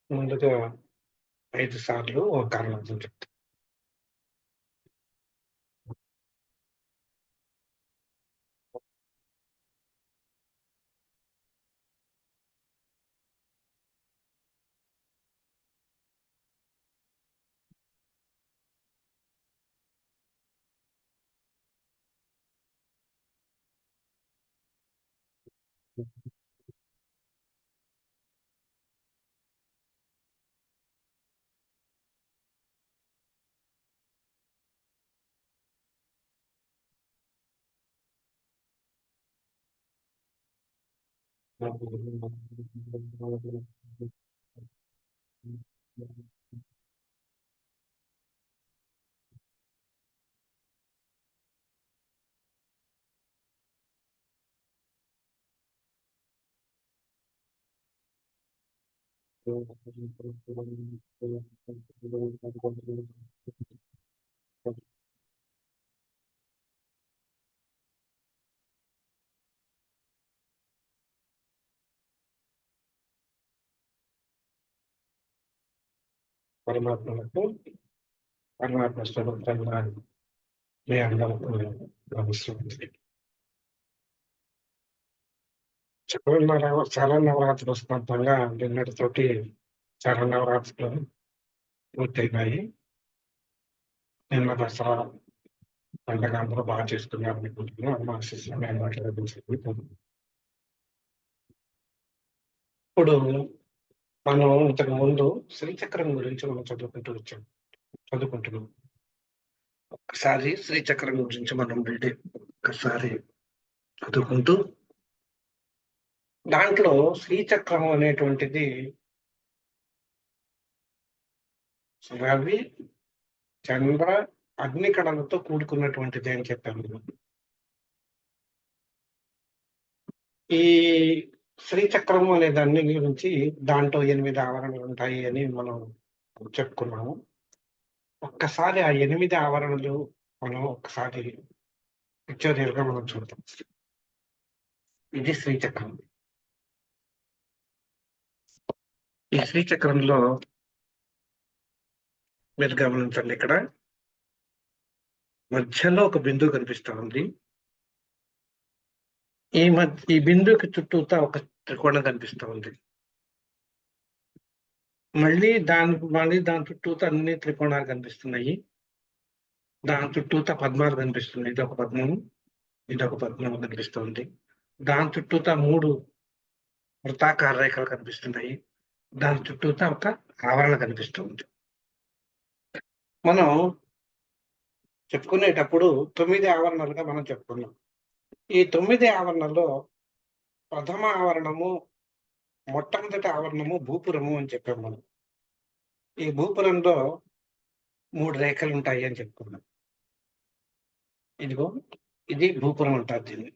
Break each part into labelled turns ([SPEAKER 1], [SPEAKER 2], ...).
[SPEAKER 1] ముందుగా 5 సార్లు ఓంకారనాదం చెప్తా. పరమాత్మకు పరమాత్మ స్వరూపంగా మీ అందరికీ నమస్కారం. శరన్నవరాత్రుల సందర్భంగా నిన్నటితోటి శరన్నవరాత్రులు పూర్తయినాయి. నిన్న దసరా పండగ అందరూ బాగా చేసుకున్నారు అనుకుంటున్నాను. మా శిష్యులు మేము మాట్లాడించింది. ఇప్పుడు మనం ఇంతకు ముందు శ్రీచక్రం గురించి మనం చదువుకుంటున్నాం. ఒక్కసారి శ్రీచక్రం గురించి మనం ఒక్కసారి చదువుకుంటూ దాంట్లో శ్రీచక్రం అనేటువంటిది రవి, చంద్ర, అగ్ని కణలతో కూడుకున్నటువంటిది అని చెప్పాము. ఈ శ్రీచక్రము అనే దాన్ని గురించి దాంట్లో 8 ఆవరణలు ఉంటాయి అని మనం చెప్పుకున్నాము. ఒక్కసారి ఆ 8 ఆవరణలు మనం ఒక్కసారి పిక్చరియల్ గా మనం చూద్దాం. ఇది శ్రీచక్రం. ఈ శ్రీచక్రంలో మీరు గమనించండి, ఇక్కడ మధ్యలో ఒక బిందువు కనిపిస్తా ఉంది. ఈ బిందువుకి చుట్టూతా ఒక త్రికోణం కనిపిస్తా ఉంది. మళ్ళీ దాని చుట్టూతా అన్ని త్రికోణాలు కనిపిస్తున్నాయి. దాని చుట్టూతా పద్మాలు కనిపిస్తున్నాయి. ఇదొక పద్మము, ఇదొక పద్మము కనిపిస్తుంది. దాని చుట్టూతా 3 వృత్తాకార రేఖలు కనిపిస్తున్నాయి. దాని చుట్టూతా ఒక ఆవరణ కనిపిస్తుంది. మనం చెప్పుకునేటప్పుడు 9 ఆవరణలుగా మనం చెప్పుకున్నాం. ఈ 9 ఆవరణలో ప్రథమ ఆవరణము, మొట్టమొదటి ఆవరణము భూపురము అని చెప్పాం మనం. ఈ భూపురంలో 3 రేఖలు ఉంటాయి అని చెప్పుకున్నాం. ఇదిగో ఇది భూపురం అంటారు దీన్ని.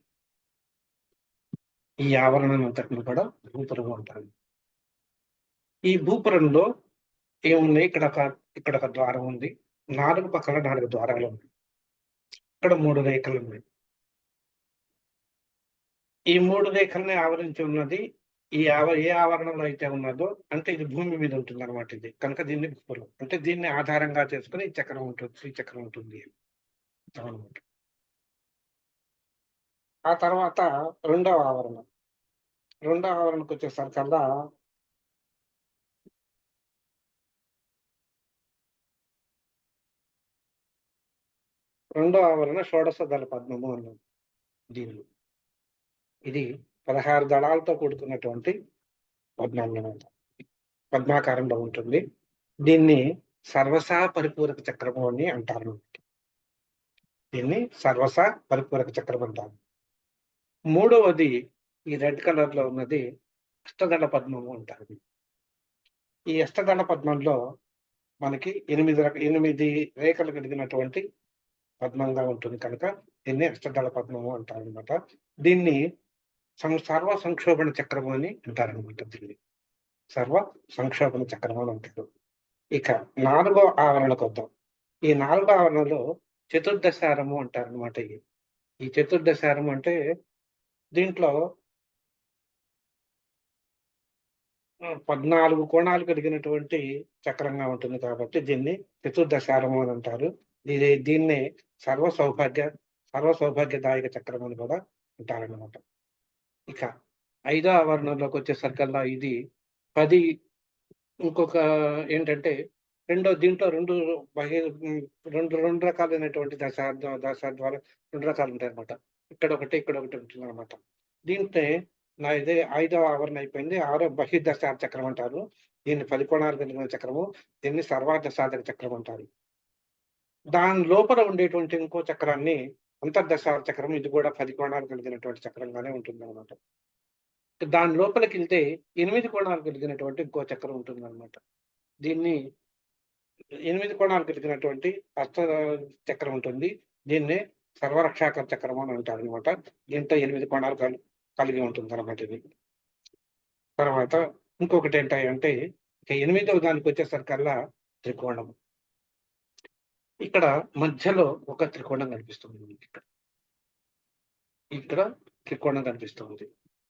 [SPEAKER 1] ఈ ఆవరణం అంతటిని కూడా భూపురం అంటారు. ఈ భూపురంలో ఏమున్నాయి? ఇక్కడ ఒక ద్వారం ఉంది. 4 పక్కల 4 ద్వారాలు ఉన్నాయి. ఇక్కడ 3 రేఖలు ఉన్నాయి. ఈ 3 రేఖల్ని ఆవరించి ఉన్నది ఏ ఆవరణలో అయితే ఉన్నదో అంటే ఇది భూమి మీద ఉంటుంది అనమాట. ఇది కనుక దీన్ని భూపురం అంటే దీన్ని ఆధారంగా చేసుకుని ఈ చక్రం ఉంటుంది, శ్రీచక్రం ఉంటుంది అనమాట. ఆ తర్వాత రెండవ ఆవరణకు వచ్చేసరికల్లా రెండో ఆవరణ షోడశ దళ పద్మము అన్నది. దీనిలో ఇది 16 దళాలతో కూడుకున్నటువంటి పద్మాకారంలో ఉంటుంది. దీన్ని సర్వసా పరిపూరక చక్రము అని అంటారు. దీన్ని సర్వసా పరిపూరక చక్రం అంటారు. మూడవది ఈ రెడ్ కలర్ లో ఉన్నది అష్టదళ పద్మము అంటారు. ఈ అష్టదళ పద్మంలో మనకి 8 రేఖలు కలిగినటువంటి పద్మంగా ఉంటుంది కనుక దీన్ని అష్టదళ పద్మము అంటారనమాట. దీన్ని సర్వ సంక్షోభణ చక్రము అని అంటారనమాట దీన్ని. సర్వ సంక్షోభణ చక్రము అని అంటారు. ఇక 4వ ఆవరణకొద్దాం. ఈ 4వ ఆవరణలో చతుర్దశారము అంటారనమాట ఇది. ఈ చతుర్దశారం అంటే దీంట్లో 14 కోణాలు కలిగినటువంటి చక్రంగా ఉంటుంది కాబట్టి దీన్ని చతుర్దశారము అని అంటారు. దీన్నే సర్వ సౌభాగ్యదాయక చక్రం అని కూడా అంటారనమాట. ఇక 5వ ఆవరణలోకి వచ్చేసరికల్లా ఇది 10 ఇంకొక ఏంటంటే దీంట్లో 2 రకాలైనటువంటి దశాద్వాలు 2 రకాలు ఉంటాయన్నమాట. ఇక్కడొకటి ఉంటుందన్నమాట. దీంట్లో ఇదే 5వ ఆవరణ అయిపోయింది. 6వ బహిర్దశార చక్రం అంటారు. దీన్ని 10 కోణాలు కలిగిన చక్రము. దీన్ని సర్వార్ధసాధక చక్రం అంటారు. దాని లోపల ఉండేటువంటి ఇంకో చక్రాన్ని అంతర్దశార చక్రం. ఇది కూడా 10 కోణాలు కలిగినటువంటి చక్రంగానే ఉంటుందన్నమాట. దాని లోపలికెళ్తే 8 కోణాలు కలిగినటువంటి ఇంకో చక్రం ఉంటుందన్నమాట. దీన్ని 8 కోణాలు కలిగినటువంటి అష్ట చక్రం ఉంటుంది. దీన్నే సర్వరక్షాకర చక్రం అని అంటారనమాట. దీంట్లో 8 కోణాలు కలిగి ఉంటుందన్నమాట ఇది. తర్వాత ఇంకొకటి ఏంటంటే ఇక 8వ దానికి వచ్చేసరికల్లా త్రికోణం. ఇక్కడ మధ్యలో ఒక త్రికోణం కనిపిస్తుంది మీకు ఇక్కడ త్రికోణం కనిపిస్తుంది.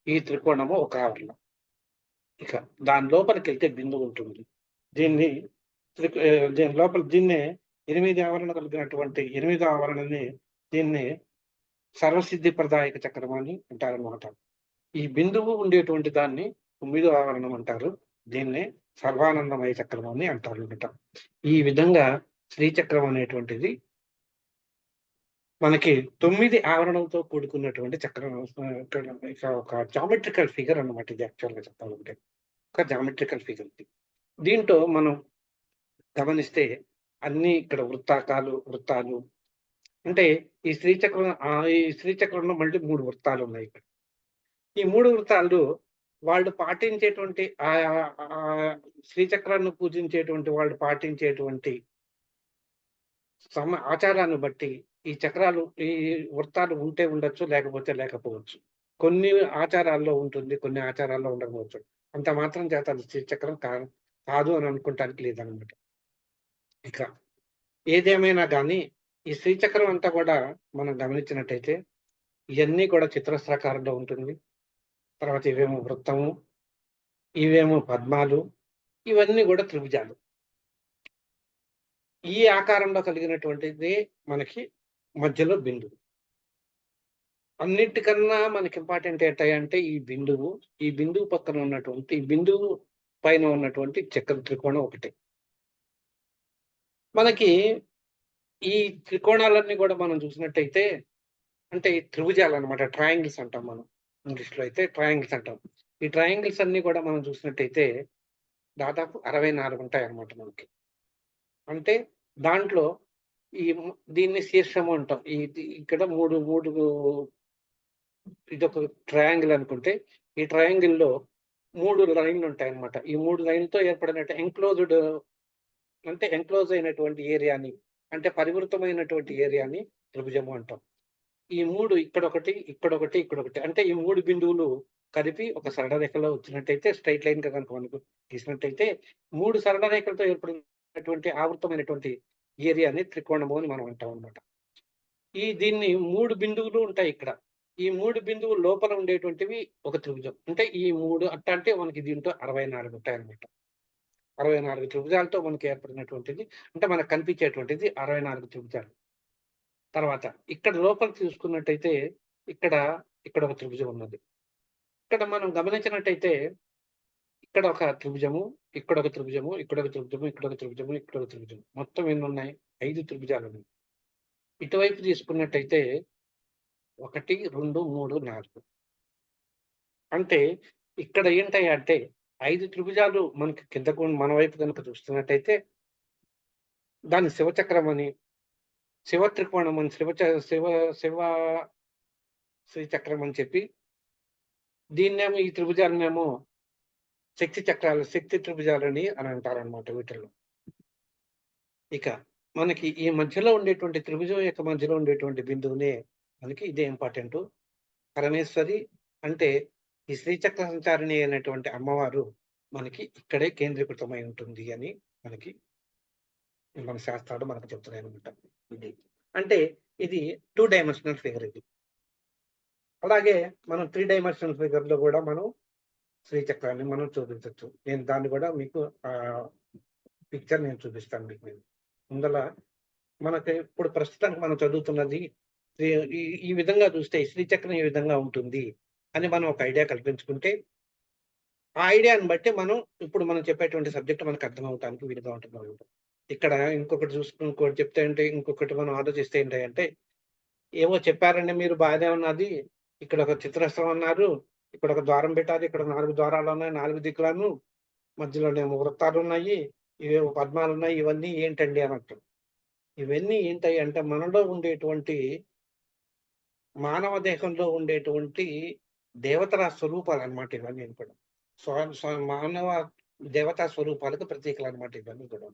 [SPEAKER 1] ఈ త్రికోణము ఒక ఆవరణ. ఇక దాని లోపలికెళ్తే బిందువు ఉంటుంది. దీన్ని దీని లోపల దీన్నే 8 ఆవరణ కలిగినటువంటి 8వ ఆవరణని దీన్ని సర్వసిద్ధి ప్రదాయక చక్రం అని అంటారనమాట. ఈ బిందువు ఉండేటువంటి దాన్ని 9వ ఆవరణం అంటారు. దీన్నే సర్వానందమయ చక్రం అని అంటారనమాట. ఈ విధంగా శ్రీచక్రం అనేటువంటిది మనకి 9 ఆవరణంతో కూడుకున్నటువంటి చక్రం. ఒక జామెట్రికల్ ఫిగర్ అన్నమాట ఇది యాక్చువల్‌గా చెప్పాలంటే. ఒక జామెట్రికల్ ఫిగర్ ఇది. దీంట్లో మనం గమనిస్తే అన్ని ఇక్కడ వృత్తాలు అంటే ఈ శ్రీచక్రంలో మళ్ళీ 3 వృత్తాలు ఉన్నాయి ఇక్కడ. ఈ 3 వృత్తాలు వాళ్ళు పాటించేటువంటి శ్రీచక్రాన్ని పూజించేటువంటి వాళ్ళు పాటించేటువంటి ఆచారాన్ని బట్టి ఈ వృత్తాలు ఉంటే ఉండొచ్చు, లేకపోతే లేకపోవచ్చు. కొన్ని ఆచారాల్లో ఉంటుంది, కొన్ని ఆచారాల్లో ఉండకపోవచ్చు. అంత మాత్రం చేత అది శ్రీచక్రం కాదు అని అనుకోవటానికి లేదనమాట. ఇక ఏదేమైనా గానీ ఈ శ్రీచక్రం అంతా కూడా మనం గమనించినట్టయితే ఇవన్నీ కూడా చతురస్రాకారంలో ఉంటుంది. తర్వాత ఇవేమో వృత్తము, ఇవేమో పద్మాలు, ఇవన్నీ కూడా త్రిభుజాలు. ఈ ఆకారంలో కలిగినటువంటిది మనకి మధ్యలో బిందువు. అన్నిటికన్నా మనకి ఇంపార్టెంట్ ఏంటంటే ఈ బిందువు పక్కన ఉన్నటువంటి ఈ బిందువు పైన ఉన్నటువంటి త్రికోణం ఒకటి. మనకి ఈ త్రికోణాలన్నీ కూడా మనం చూసినట్టయితే అంటే త్రిభుజాలు అన్నమాట. ట్రయాంగిల్స్ అంటాం మనం. ఇంగ్లీష్‌లో అయితే ట్రయాంగిల్స్ అంటాం. ఈ ట్రయాంగిల్స్ అన్నీ కూడా మనం చూసినట్టయితే దాదాపు 64 ఉంటాయన్నమాట మనకి. అంటే దాంట్లో దీన్ని శీర్షము అంటాం. ఇక్కడ 3 ఇదొక ట్రయాంగిల్ అనుకుంటే ఈ ట్రయాంగిల్‌లో 3 లైన్‌లు ఉంటాయన్నమాట. ఈ 3 లైన్‌లతో ఏర్పడినట్టు ఎంక్లోజ్ అయినటువంటి ఏరియాని అంటే పరివృతమైనటువంటి ఏరియాని త్రిభుజము అంటాం. ఈ 3 ఇక్కడొకటి అంటే ఈ 3 బిందువులు కలిపి ఒక సరళ రేఖలో వచ్చినట్టయితే స్ట్రెయిట్ లైన్‌గా కనుక మనకు గీసినట్టయితే 3 సరళ రేఖలతో ఏర్పడినటువంటి ఆవృతమైనటువంటి ఏరియాని త్రికోణము అని మనం అంటాం అన్నమాట. దీన్ని 3 బిందువులు ఉంటాయి ఇక్కడ. ఈ 3 బిందువుల లోపల ఉండేటువంటివి ఒక త్రిభుజం. అంటే ఈ 3 అంటే మనకి దీంట్లో 64 ఉంటాయన్నమాట. 64 త్రిభుజాలతో మనకి ఏర్పడినటువంటిది అంటే మనకు కనిపించేటువంటిది 64 త్రిభుజాలు. తర్వాత ఇక్కడ లోపల చూసుకున్నట్టయితే ఇక్కడ ఒక త్రిభుజం ఉన్నది. ఇక్కడ మనం గమనించినట్టయితే ఇక్కడ ఒక త్రిభుజము, ఇక్కడొక త్రిభుజము, ఇక్కడొక త్రిభుజము, ఇక్కడొక త్రిభుజము, ఇక్కడొక త్రిభుజం. మొత్తం ఎన్ని ఉన్నాయి? 5 త్రిభుజాలు ఉన్నాయి. ఇటువైపు తీసుకున్నట్టయితే 1, 2, 3, 4 అంటే ఇక్కడ ఏంటంటే 5 త్రిభుజాలు మనకి కిందకు మన వైపు కనుక చూస్తున్నట్టయితే దాన్ని శివచక్రం అని, శివ త్రికోణం అని, శివ శ్రీచక్రం అని చెప్పి దీన్నేమో ఈ త్రిభుజాలనేమో శక్తి త్రిభుజాలని అని అంటారనమాట వీటిల్లో. ఇక మనకి ఈ మధ్యలో ఉండేటువంటి త్రిభుజం యొక్క మధ్యలో ఉండేటువంటి బిందువునే మనకి ఇదే ఇంపార్టెంటు. పరమేశ్వరి అంటే ఈ శ్రీచక్ర సంచారిణి అయినటువంటి అమ్మవారు మనకి ఇక్కడే కేంద్రీకృతమై ఉంటుంది అని మనకి మన శాస్త్రాలు మనకు చెప్తున్నాయనమాట. ఇది. అంటే ఇది 2 డైమెన్షనల్ ఫిగర్ ఇది. అలాగే మనం 3 డైమెన్షనల్ ఫిగర్‌లో గూడా మనం శ్రీచక్రాన్ని మనం చూపించొచ్చు. నేను దాన్ని గూడా మీకు పిక్చర్ నేను చూపిస్తాను మీకు నేను. ముందల మనకి ఇప్పుడు ప్రస్తుతానికి మనం చదువుతున్నది ఈ ఈ ఈ విధంగా చూస్తే శ్రీచక్రం ఈ విధంగా ఉంటుంది అని మనం ఒక ఐడియా కల్పించుకుంటే, ఆ ఐడియాని బట్టి మనం ఇప్పుడు మనం చెప్పేటువంటి సబ్జెక్ట్ మనకు అర్థమవటానికి వీలుగా ఉంటుందన్నమాట. ఇక్కడ ఇంకొకటి చెప్తే అంటే ఇంకొకటి మనం ఆలోచిస్తే ఏంటంటే, ఏవో చెప్పారండి మీరు బాగానే ఉన్నది. ఇక్కడ ఒక చిత్రస్తం అన్నారు. ఇక్కడ ఒక ద్వారం పెట్టారు. ఇక్కడ 4 ద్వారాలున్నాయి. 4 దిక్కులను. మధ్యలోనేమో వృత్తాలున్నాయి. ఇవేవో పద్మాలున్నాయి. ఇవన్నీ ఏంటండి అనంటారు. ఇవన్నీ ఏంటయ్యి అంటే మనలో ఉండేటువంటి మానవ దేహంలో ఉండేటువంటి దేవతల స్వరూపాలనమాట ఇవన్నీ కూడా. స్వ స్వ మానవ దేవతా స్వరూపాలకు ప్రతీకలనమాట ఇవన్నీ కూడా.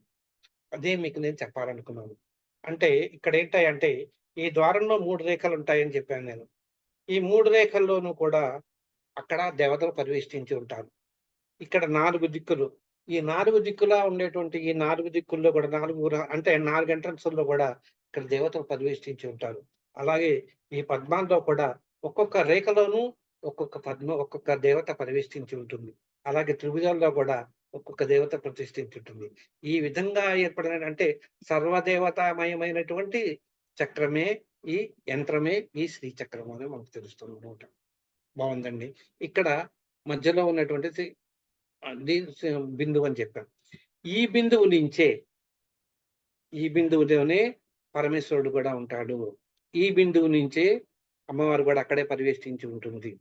[SPEAKER 1] అదే మీకు నేను చెప్పాలనుకున్నాను. అంటే ఇక్కడేంటంటే ఈ ద్వారంలో 3 రేఖలుంటాయని చెప్పాను నేను. ఈ 3 రేఖల్లోనూ కూడా అక్కడ దేవతలు పరివేష్టించి ఉంటారు. ఇక్కడ 4 దిక్కులు. ఈ 4 దిక్కులా ఉండేటువంటి ఈ 4 దిక్కుల్లో కూడా 4 అంటే 4 ఎంట్రన్స్‌ల్లో గూడా ఇక్కడ దేవతలు పరివేష్టించి ఉంటారు. అలాగే ఈ పద్మాల్లో కూడా ఒక్కొక్క రేఖలోనూ ఒక్కొక్క దేవత పరివేష్టించి ఉంటుంది. అలాగే త్రిభుజాల్లో గూడా ఒక్కొక్క దేవత ప్రతిష్ఠించి ఉంటుంది. ఈ విధంగా ఏర్పడిన అంటే సర్వదేవతామయమైనటువంటి చక్రమే ఈ యంత్రమే ఈ శ్రీచక్రం అని మనకు తెలుస్తుందన్నమాట. బావుందండి. ఇక్కడ మధ్యలో ఉన్నటువంటిది అది బిందువు అని చెప్పాను. ఈ బిందువు నుంచే, ఈ బిందువులోనే పరమేశ్వరుడు కూడా ఉంటాడు. ఈ బిందువు నుంచే అమ్మవారు కూడా అక్కడే పరివేష్టించి ఉంటుంది.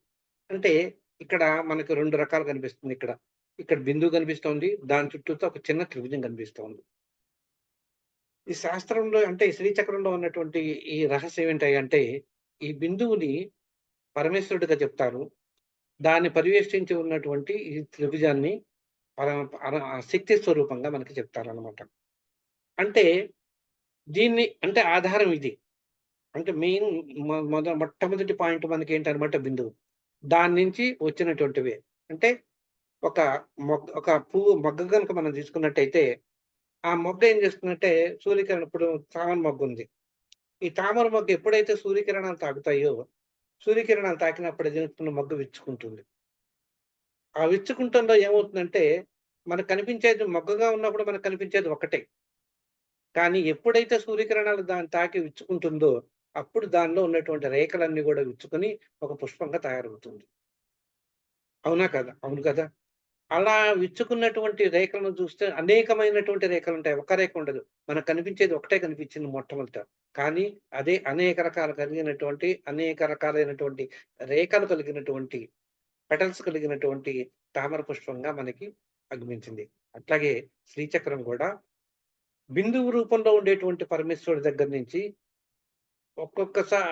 [SPEAKER 1] అంటే ఇక్కడ మనకు 2 రకాలు కనిపిస్తుంది ఇక్కడ. ఇక్కడ బిందువు కనిపిస్తోంది. దాని చుట్టూతా ఒక చిన్న త్రిభుజం కనిపిస్తోంది. ఈ శాస్త్రంలో అంటే ఈ శ్రీచక్రంలో ఉన్నటువంటి ఈ రహస్యం ఏంటంటే, ఈ బిందువుని పరమేశ్వరుడిగా చెప్తారు. దాన్ని పరివేష్టించి ఉన్నటువంటి ఈ త్రిభుజాన్ని పర పర శక్తి స్వరూపంగా మనకి చెప్తారనమాట. అంటే దీన్ని అంటే ఆధారం ఇది. అంటే మెయిన్ మొట్టమొదటి పాయింట్ మనకేంటనమాట బిందువు. దాని నుంచి వచ్చినటువంటివే. అంటే ఒక ఒక పువ్వు మొగ్గ గనుక మనం తీసుకున్నట్టయితే, ఆ మొగ్గ ఏం చేస్తుందంటే సూర్యకిరణం ఇప్పుడు తామర మొగ్గుంది. ఈ తామర మొగ్గ ఎప్పుడైతే సూర్యకిరణాలు తాకుతాయో, సూర్యకిరణాలు తాకినప్పుడు ఏం చేస్తుంది మొగ్గ విచ్చుకుంటుంది. ఆ విచ్చుకుంటంలో ఏమవుతుందంటే, మనకు కనిపించేది మొగ్గగా ఉన్నప్పుడు మనకు కనిపించేది ఒకటే. కానీ ఎప్పుడైతే సూర్యకిరణాలు దాన్ని తాకి విచ్చుకుంటుందో, అప్పుడు దానిలో ఉన్నటువంటి రేఖలన్నీ గూడా విచ్చుకొని ఒక పుష్పంగా తయారవుతుంది. అవునా కదా? అవును కదా! అలా విచ్చుకున్నటువంటి రేఖలను చూస్తే అనేకమైనటువంటి రేఖలుంటాయి. ఒక్క రేఖ ఉండదు. మనకు కనిపించేది ఒకటే కనిపించింది మొట్టమొదట. కానీ అదే అనేక రకాలు కలిగినటువంటి, అనేక రకాలైనటువంటి రేఖలు కలిగినటువంటి, పెటల్స్ కలిగినటువంటి తామర పుష్పంగా మనకి అగుపించింది. అట్లాగే శ్రీచక్రం గూడా బిందువు రూపంలో ఉండేటువంటి పరమేశ్వరుడి దగ్గర నుంచి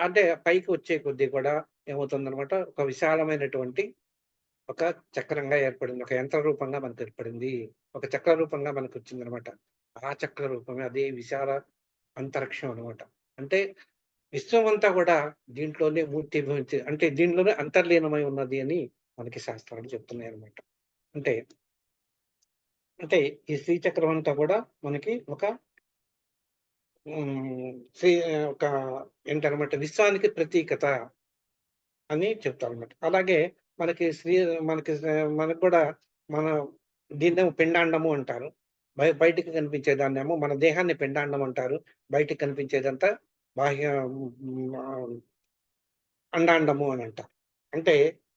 [SPEAKER 1] అంటే పైకి వచ్చే కొద్దీ కూడా ఏమవుతుందనమాట, ఒక విశాలమైనటువంటి ఒక చక్రంగా ఏర్పడింది. ఒక యంత్ర రూపంగా మనకు ఏర్పడింది. ఒక చక్ర రూపంగా మనకొచ్చిందనమాట. ఆ చక్ర రూపమే అదే విశాల అంతరిక్షం అనమాట. అంటే విశ్వమంతా గూడా దీంట్లోనే మూర్తీభవించి అంటే దీనిలోనే అంతర్లీనమై ఉన్నది అని మనకి శాస్త్రాలు చెప్తున్నాయన్నమాట. అంటే, అంటే ఈ శ్రీచక్రం అంతా గూడా మనకి ఒక ఒక ఏంటనమాట విశ్వానికి ప్రతీకత అని చెప్తారన్నమాట. అలాగే మనకి మనకి మనకు కూడా మన దీన్నేమో పిండాండము అంటారు. బయటికి కనిపించేదాన్నేమో మన దేహాన్ని పిండాండం అంటారు. బయటికి కనిపించేదంతా బాహ్య అండాండము అని అంటారు. అంటే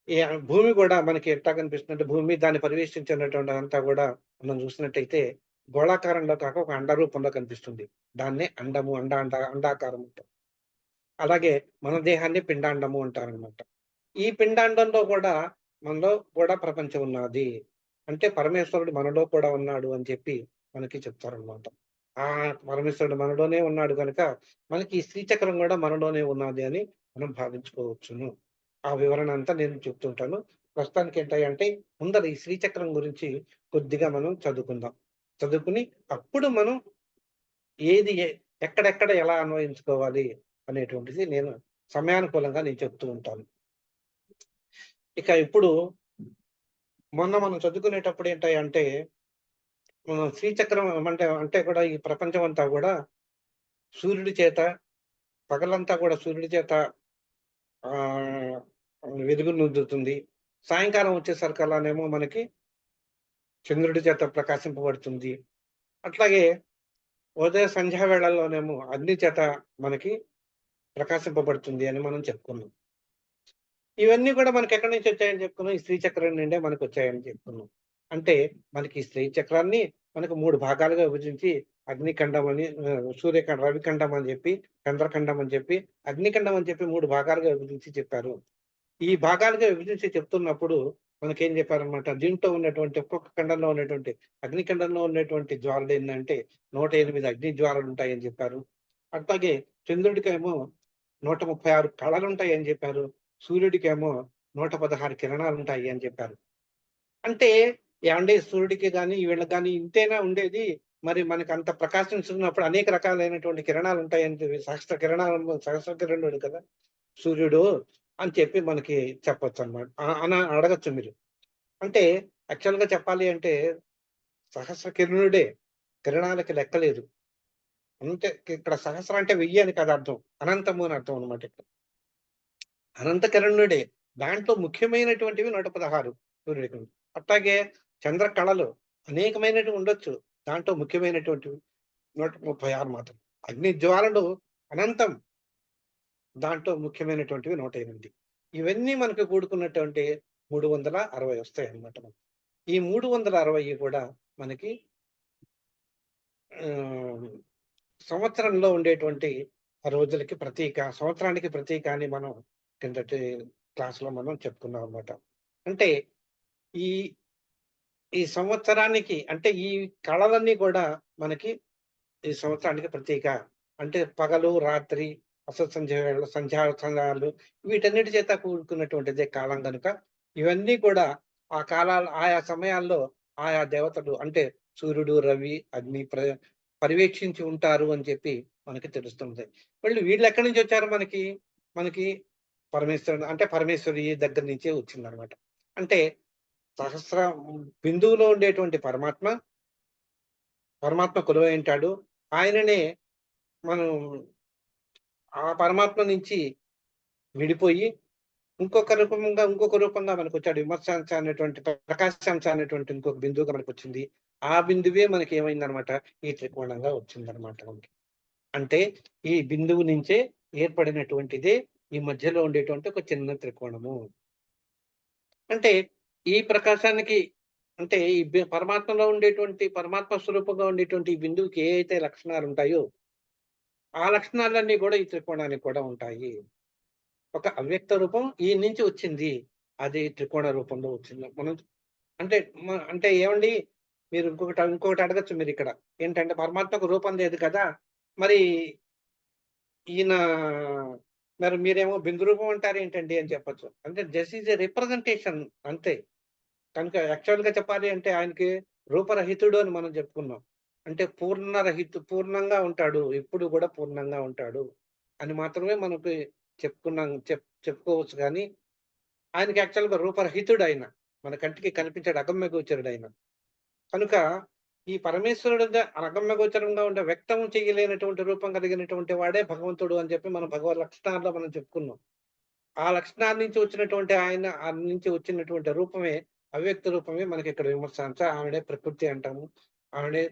[SPEAKER 1] ఈ భూమి గూడా మనకి ఎట్లా కనిపిస్తుందంటే భూమి దాన్ని పరివేష్టించినటువంటిదంతా గూడా మనం చూసినట్టయితే గోళాకారంలో కాక ఒక అండ రూపంలో కనిపిస్తుంది. దాన్నే అండము అండాకారం అంటాం. అలాగే మన దేహాన్ని పిండాండము అంటారనమాట. ఈ పిండాండంలో గూడా మనలో కూడా ప్రపంచం ఉన్నాది. అంటే పరమేశ్వరుడు మనలో కూడా ఉన్నాడు అని చెప్పి మనకి చెప్తారనమాట. ఆ పరమేశ్వరుడు మనలోనే ఉన్నాడు గనక మనకి ఈ శ్రీచక్రం గూడా మనలోనే ఉన్నది అని మనం భావించుకోవచ్చును. ఆ వివరణ అంతా నేను చెప్తుంటాను. ప్రస్తుతానికి ఏంటంటే ముందర ఈ శ్రీచక్రం గురించి కొద్దిగా మనం చదువుకుందాం. చదువుకుని అప్పుడు మనం ఏది ఎక్కడెక్కడ ఎలా అన్వయించుకోవాలి అనేటువంటిది సమయానుకూలంగా నేను చెప్తూ ఉంటాను. ఇక ఇప్పుడు మొన్న మనం చదువుకునేటప్పుడు ఏంటంటే శ్రీచక్రం అంటే అంటే కూడా ఈ ప్రపంచం అంతా కూడా సూర్యుడి చేత పగలంతా కూడా సూర్యుడి చేత ఆహ్, వెలుగునిద్దుతుంది. సాయంకాలం వచ్చేసరికల్లానేమో మనకి చంద్రుడి చేత ప్రకాశింపబడుతుంది. అట్లాగే ఉదయ సంధ్యా వేళల్లోనేమో అగ్ని చేత మనకి ప్రకాశింపబడుతుంది అని మనం చెప్పుకున్నాం. ఇవన్నీ కూడా మనకెక్కడి నుంచి వచ్చాయని చెప్పుకున్నాం. ఈ శ్రీ చక్రం నుండే మనకొచ్చాయని చెప్పుకున్నాం. అంటే మనకి ఈ శ్రీ చక్రాన్ని మనకు 3 భాగాలుగా విభజించి అగ్నికండం అని రవికండం అని చెప్పి, చంద్రకండం అని చెప్పి, అగ్నికండం అని చెప్పి 3 భాగాలుగా విభజించి చెప్పారు. ఈ భాగాలుగా విభజించి చెప్తున్నప్పుడు మనకేం చెప్పారనమాట. దీంట్లో ఉన్నటువంటి ఒక్కొక్క ఖండంలో ఉన్నటువంటి అగ్నికండంలో ఉన్నటువంటి జ్వాలలేందంటే 108 అగ్ని జ్వాలలుంటాయని చెప్పారు. అట్లాగే చంద్రుడికేమో 136 కళలుంటాయని చెప్పారు. సూర్యుడికేమో 116 కిరణాలుంటాయి అని చెప్పారు. అంటే ఏవండీ సూర్యుడికి గాని, వీళ్ళకి గాని ఇంతేనా ఉండేది? మరి మనకంత ప్రకాశించున్నప్పుడు అనేక రకాలైనటువంటి కిరణాలుంటాయని సహస్ర కిరణుడు కదా సూర్యుడు అని చెప్పి మనకి చెప్పొచ్చనమాట. అడగొచ్చు మీరు. అంటే యాక్చువల్‌గా చెప్పాలి అంటే సహస్ర కిరణుడే. కిరణాలకి లెక్క లేదు. అంటే ఇక్కడ సహస్ర అంటే 1000 అని కాదు అర్థం. అనంతము అని అర్థం అనమాట ఇక్కడ. అనంత కిరణుడే. దాంట్లో ముఖ్యమైనటువంటివి 116 సూర్యుడికి. అట్లాగే చంద్ర కళలు అనేకమైనటివి ఉండొచ్చు. దాంట్లో ముఖ్యమైనటువంటివి 136 మాత్రం. అగ్ని జ్వాలలు అనంతం. దాంట్లో ముఖ్యమైనటువంటివి 108. ఇవన్నీ మనకు కూడుకున్నటువంటి 360 వస్తాయన్నమాట మనకి. ఈ 360 కూడా మనకి ఆహ్, సంవత్సరంలో ఉండేటువంటి రోజులకి ప్రతీక, సంవత్సరానికి ప్రతీక అని మనం కిందటి క్లాస్‌లో మనం చెప్పుకున్నాం అన్నమాట. అంటే ఈ, ఈ సంవత్సరానికి అంటే ఈ కళలన్నీ కూడా మనకి ఈ సంవత్సరానికి ప్రతీక. అంటే పగలు, రాత్రి, సంధ్య వేళ సమయాలు వీటన్నిటి చేత కూడుకున్నటువంటిదే కాలం గనుక, ఇవన్నీ కూడా ఆ కాలాలు ఆయా సమయాల్లో ఆయా దేవతలు అంటే సూర్యుడు, రవి, అగ్ని పర్యవేక్షించి ఉంటారు అని చెప్పి మనకి తెలుస్తుంది. మళ్ళీ వీళ్ళెక్కడి నుంచొచ్చారు మనకి? మనకి పరమేశ్వరుడు అంటే పరమేశ్వరి దగ్గర నుంచే వచ్చిందనమాట. అంటే సహస్ర బిందువులో ఉండేటువంటి పరమాత్మ కొలువై ఉంటాడు. ఆయననే మనం ఆ పరమాత్మ నుంచి విడిపోయి ఇంకొక రూపంగా మనకొచ్చాడు. విమర్శాంశ అనేటువంటి ప్రకాశాంశ అనేటువంటి ఇంకొక బిందువుగా మనకొచ్చింది. ఆ బిందువే మనకేమైందనమాట ఈ త్రికోణంగా వచ్చిందనమాట మనకి. అంటే ఈ బిందువు నుంచే ఏర్పడినటువంటిదే ఈ మధ్యలో ఉండేటువంటి ఒక చిన్న త్రికోణము. అంటే ఈ ప్రకాశానికి అంటే ఈ పరమాత్మలో ఉండేటువంటి పరమాత్మ స్వరూపంగా ఉండేటువంటి ఈ బిందువుకి ఏ అయితే లక్షణాలుంటాయో, ఆ లక్షణాలన్నీ గూడా ఈ త్రికోణానికి కూడా ఉంటాయి. ఒక అవ్యక్త రూపం ఈయన నుంచి వచ్చింది. అది త్రికోణ రూపంలో వచ్చింది. మనం అంటే అంటే ఏవండీ మీరు ఇంకొకటి అడగొచ్చు మీరిక్కడ. ఏంటంటే పరమాత్మకు రూపం లేదు కదా! మరి ఈయన మరి మీరేమో బిందు రూపం అంటారేంటండి అని చెప్పొచ్చు. అంటే దిస్ ఈస్ ఎ రిప్రజెంటేషన్ అంతే. కనుక యాక్చువల్‌గా చెప్పాలి అంటే ఆయనకి రూపరహితుడు అని మనం చెప్పుకున్నాం. అంటే పూర్ణంగా ఉంటాడు. ఎప్పుడు కూడా పూర్ణంగా ఉంటాడు అని మాత్రమే మనకి చెప్పుకున్నాం చెప్పుకోవచ్చు గానీ, ఆయనకి యాక్చువల్‌గా రూపరహితుడాయన. మన కంటికి కనిపించాడు. అగమ్య గోచరుడాయన. కనుక ఈ పరమేశ్వరుడుగా అగమ్య గోచరంగా ఉండే వ్యక్తం చేయలేనటువంటి రూపం కలిగినటువంటి వాడే భగవంతుడు అని చెప్పి మనం భగవద్ లక్షణాల్లో మనం చెప్పుకున్నాం. ఆ లక్షణాల నుంచి వచ్చినటువంటి నుంచి వచ్చినటువంటి రూపమే అవ్యక్త రూపమే మనకిక్కడ విమర్శించ ఆవిడే ప్రకృతి అంటాము. ఆవిడే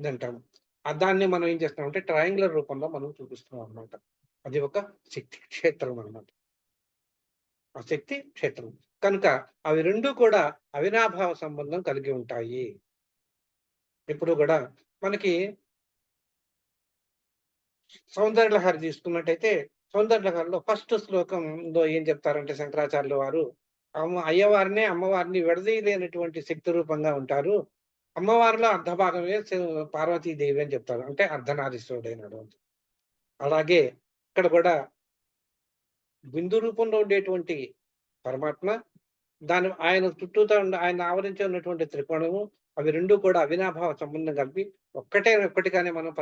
[SPEAKER 1] ఇదంటాము. దాన్ని మనం ఏం చేస్తున్నామంటే ట్రయాంగులర్ రూపంలో మనం చూపిస్తున్నాం అన్నమాట. అది ఒక శక్తి క్షేత్రం అన్నమాట. ఆ శక్తి క్షేత్రం. కనుక అవి 2 కూడా అవినాభావ సంబంధం కలిగి ఉంటాయి. ఎప్పుడు గూడా మనకి సౌందర్యలహరి తీసుకున్నట్టయితే, సౌందర్యలహరిలో ఫస్ట్ శ్లోకంలో ఏం చెప్తారంటే శంకరాచార్యుల వారు, అమ్మవారిని విడదీయలేనటువంటి శక్తి రూపంగా ఉంటారు. అమ్మవారిలో అర్ధభాగమే పార్వతీదేవి అని చెప్తారు. అంటే అర్ధనారీశ్వరుడైనడు. అలాగే ఇక్కడ కూడా బిందు రూపంలో ఉండేటువంటి పరమాత్మ, ఆయన చుట్టూతా ఆయన ఆవరించి ఉన్నటువంటి త్రికోణము, అవి 2 కూడా అవినాభావ సంబంధం కలిపి ఒక్కటిగానే మనం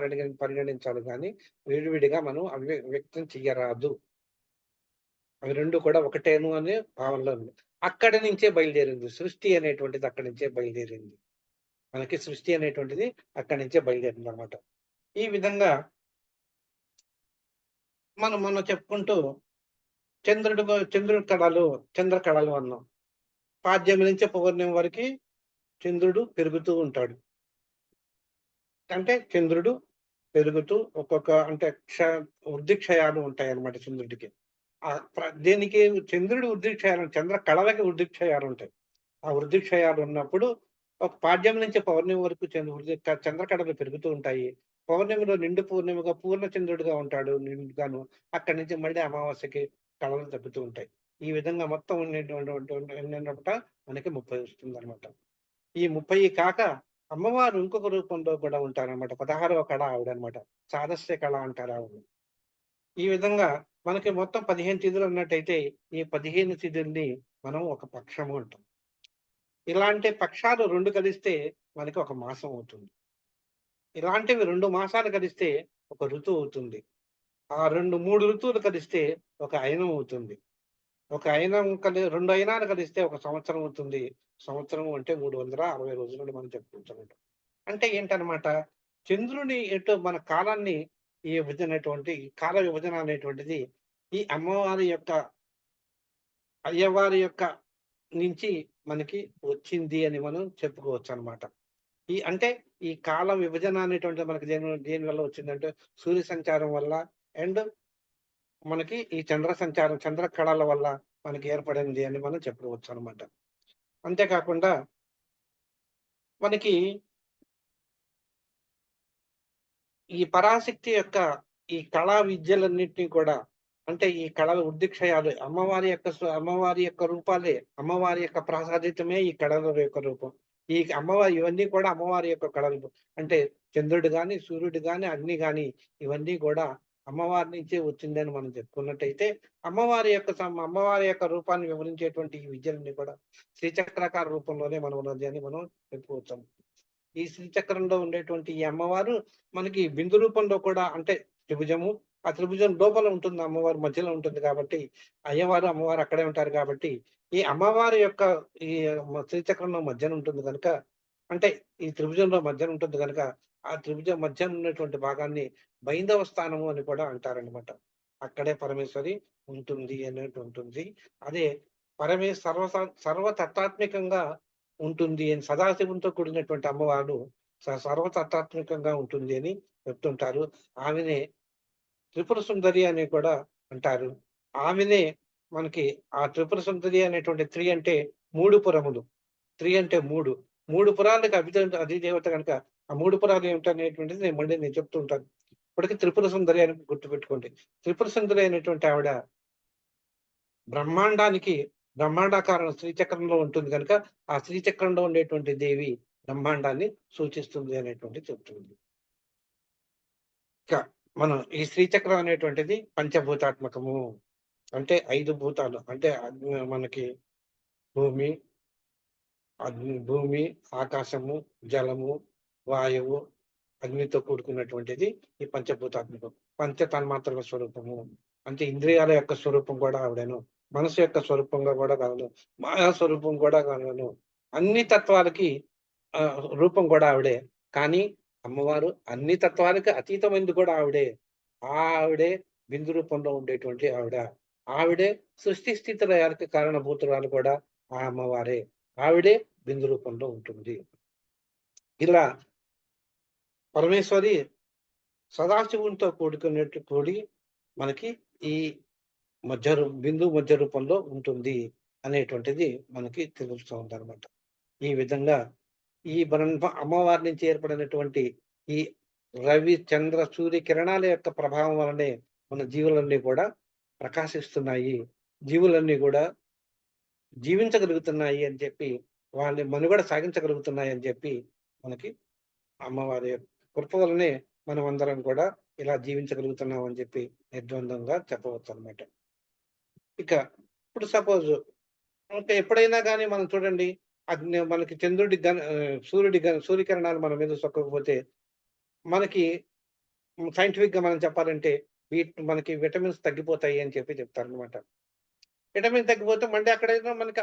[SPEAKER 1] పరిగణించాలి గానీ, విడివిడిగా మనం వ్యక్తం చెయ్యరాదు. అవి 2 కూడా ఒకటేను అనే భావనలో ఉంది. అక్కడి నుంచే బయలుదేరింది. సృష్టి అనేటువంటిది అక్కడి నుంచే బయలుదేరింది. మనకి సృష్టి అనేటువంటిది అక్కడి నుంచే బయలుదేరిందనమాట. ఈ విధంగా మనం చెప్పుకుంటూ చంద్ర కళలు అన్నాం. పాడ్యమి నుంచి పౌర్ణమి వరకి చంద్రుడు పెరుగుతూ ఉంటాడు. అంటే చంద్రుడు పెరుగుతూ ఒక్కొక్క అంటే వృద్ధి క్షయాలు ఉంటాయన్నమాట చంద్రుడికి. దేనికి చంద్రుడి వృద్ధి క్షయాలు చంద్ర కళలకి వృద్ధి క్షయాలుంటాయి. ఆ వృద్ధి క్షయాలు ఉన్నప్పుడు ఒక పాడ్యం నుంచి పౌర్ణమి వరకు చంద్రకళలు పెరుగుతూ ఉంటాయి. పౌర్ణమిలో నిండు పూర్ణిమగా పూర్ణ చంద్రుడిగా ఉంటాడు నిండుగాను. అక్కడి నుంచి మళ్ళీ అమావాస్యకి కళలు తగ్గుతూ ఉంటాయి. ఈ విధంగా మొత్తం ఉన్నప్పుట మనకి 30 వస్తుందన్నమాట. ఈ 30 కాక అమ్మవారు ఇంకొక రూపంలో కూడా ఉంటారన్నమాట. 16వ కళ ఆవిడన్నమాట. సాదస్య కళ అంటారు ఆవిడని. ఈ విధంగా మనకి మొత్తం 15 తిథులు ఉన్నట్టయితే, ఈ 15 తిథుల్ని మనం ఒక పక్షము అంటాం. ఇలాంటి పక్షాలు 2 కలిస్తే మనకి ఒక మాసం అవుతుంది. ఇలాంటివి 2 మాసాలు కలిస్తే ఒక ఋతువు అవుతుంది. ఆ 3 ఋతువులు కలిస్తే ఒక అయనం అవుతుంది. ఒక అయనం 2 అయనాలు కలిస్తే ఒక సంవత్సరం అవుతుంది. సంవత్సరం అంటే 360 రోజులని మనం చెప్పుకుంటాం. అంటే ఏంటన్నమాట, చంద్రుని మన కాలాన్ని ఈ కాల విభజన అనేటువంటిది ఈ అయ్యవారి యొక్క నుంచి మనకి వచ్చింది అని మనం చెప్పుకోవచ్చనమాట. అంటే ఈ కాల విభజన అనేటువంటిది మనకి దేని వల్ల వచ్చిందంటే సూర్య సంచారం వల్ల అండ్ మనకి ఈ చంద్ర కళల వల్ల మనకి ఏర్పడింది అని మనం చెప్పుకోవచ్చనమాట. అంతే కాకుండా మనకి ఈ పరాశక్తి యొక్క ఈ కళా విద్యలన్నిటిని కూడా అంటే ఈ కళల వృద్ధిక్షయాలు అమ్మవారి యొక్క రూపాలే, అమ్మవారి యొక్క ప్రాసాదిత్యమే ఈ కళల యొక్క రూపం. ఈ ఇవన్నీ కూడా అమ్మవారి యొక్క కళలు. అంటే చంద్రుడు గాని, సూర్యుడు గాని, అగ్ని గాని ఇవన్నీ కూడా అమ్మవారి నుంచే వచ్చిందని మనం చెప్పుకున్నట్టయితే, అమ్మవారి యొక్క రూపాన్ని వివరించేటువంటి ఈ విద్యలన్నీ కూడా శ్రీచక్రాకార రూపంలోనే మనం ఉన్నది అని మనం చెప్పుకోవచ్చు. ఈ శ్రీచక్రంలో ఉండేటువంటి ఈ అమ్మవారు మనకి బిందు రూపంలో కూడా అంటే త్రిభుజము, ఆ త్రిభుజం లోపల ఉంటుంది అమ్మవారు మధ్యలో ఉంటుంది కాబట్టి, అమ్మవారు అక్కడే ఉంటారు కాబట్టి, ఈ అమ్మవారి యొక్క ఈ శ్రీచక్రంలో మధ్యన ఉంటుంది గనుక అంటే ఈ త్రిభుజంలో మధ్యన ఉంటుంది గనుక, ఆ త్రిభుజం మధ్యన ఉన్నటువంటి భాగాన్ని బైందవ స్థానము అని కూడా అంటారనమాట. అక్కడే పరమేశ్వరి ఉంటుంది అనేది ఉంటుంది. అదే సర్వతత్వాత్మికంగా ఉంటుంది అని సదాశివునితో కూడినటువంటి అమ్మవారు సర్వతత్వాత్మికంగా ఉంటుంది అని చెప్తుంటారు. ఆమెనే త్రిపుర సుందరి అని కూడా అంటారు. ఆమెనే మనకి ఆ త్రిపుర సుందరి అనేటువంటి అంటే 3 పురములు. అంటే 3. 3 పురాలకు అధిదేవత కనుక ఆ 3 పురాలు ఏమిటనేటువంటిది నేను చెప్తూ ఉంటాను. ఇప్పటికి త్రిపుర సుందరి అని గుర్తుపెట్టుకోండి. త్రిపుర సుందరి అయినటువంటి ఆవిడ బ్రహ్మాండాకారం శ్రీచక్రంలో ఉంటుంది కనుక ఆ శ్రీచక్రంలో ఉండేటువంటి దేవి బ్రహ్మాండాన్ని సూచిస్తుంది అనేటువంటి చెప్తుంది. ఇంకా మనం ఈ శ్రీచక్రం అనేటువంటిది పంచభూతాత్మకము. అంటే 5 భూతాలు అంటే మనకి భూమి, ఆకాశము, జలము, వాయువు, అగ్నితో కూడుకున్నటువంటిది ఈ పంచభూతాత్మకం. పంచ తన్మాత్రల స్వరూపము. అంటే ఇంద్రియాల యొక్క స్వరూపం కూడా ఆవిడను. మనసు యొక్క స్వరూపంగా కూడా కాను. మాయా స్వరూపం కూడా కాను. అన్ని తత్వాలకి రూపం కూడా ఆవిడే. కానీ అమ్మవారు అన్ని తత్వాలకి అతీతమైంది కూడా ఆవిడే. ఆవిడే బిందు రూపంలో ఉండేటువంటి ఆవిడ. ఆవిడే సృష్టి స్థితి లయాలకి కారణభూతురాలు కూడా ఆ అమ్మవారే. ఆవిడే బిందు రూపంలో ఉంటుంది. ఇలా పరమేశ్వరి సదాశివునితో కూడి మనకి ఈ బిందు మధ్య రూపంలో ఉంటుంది అనేటువంటిది మనకి తెలుస్తుంది అనమాట. ఈ విధంగా ఈ అమ్మవారి నుంచి ఏర్పడినటువంటి ఈ రవి, చంద్ర, సూర్య కిరణాల యొక్క ప్రభావం వలనే మన జీవులన్నీ కూడా ప్రకాశిస్తున్నాయి. జీవులన్నీ కూడా జీవించగలుగుతున్నాయి అని చెప్పి, వాళ్ళని మనుగడ సాగించగలుగుతున్నాయి అని చెప్పి మనకి అమ్మవారి కృప వల్లనే మనం అందరం కూడా ఇలా జీవించగలుగుతున్నాం అని చెప్పి నిర్ద్వందంగా చెప్పవచ్చు అనమాట. ఇక ఇప్పుడు సపోజ్ అంటే ఎప్పుడైనా కానీ మనం చూడండి మనకి సూర్యకిరణాలు మన మీద సొక్కకపోతే మనకి సైంటిఫిక్‌గా మనం చెప్పాలంటే మనకి విటమిన్స్ తగ్గిపోతాయి అని చెప్తారనమాట. విటమిన్ తగ్గిపోతే మళ్ళీ అక్కడేదో మనకి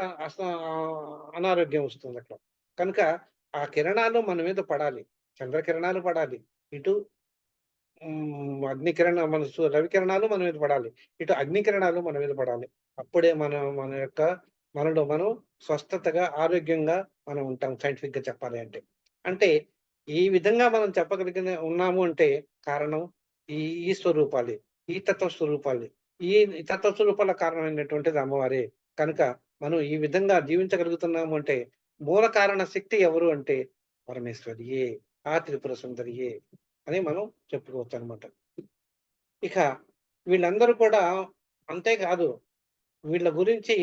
[SPEAKER 1] అనారోగ్యం వస్తుందక్కడ. కనుక ఆ కిరణాలు మన మీద పడాలి. చంద్రకిరణాలు పడాలి. ఇటు అగ్ని కిరణ మన రవి కిరణాలు మన మీద పడాలి. ఇటు అగ్ని కిరణాలు మన మీద పడాలి. అప్పుడే మన యొక్క మనలో మనం స్వస్థతగా, ఆరోగ్యంగా మనం ఉంటాం సైంటిఫిక్‌గా చెప్పాలి అంటే. అంటే ఈ విధంగా మనం ఉన్నాము అంటే కారణం ఈ ఈ స్వరూపాలే. ఈ తత్వ స్వరూపాలే. ఈ తత్వ స్వరూపాల కారణమైనటువంటిది అమ్మవారే. కనుక మనం ఈ విధంగా జీవించగలుగుతున్నాము అంటే మూల కారణ శక్తి ఎవరు అంటే పరమేశ్వరియే. ఆ త్రిపుర సుందరియే అని మనం చెప్పుకోవచ్చనమాట. ఇక వీళ్ళందరూ కూడా అంతే కాదు. వీళ్ళ గురించి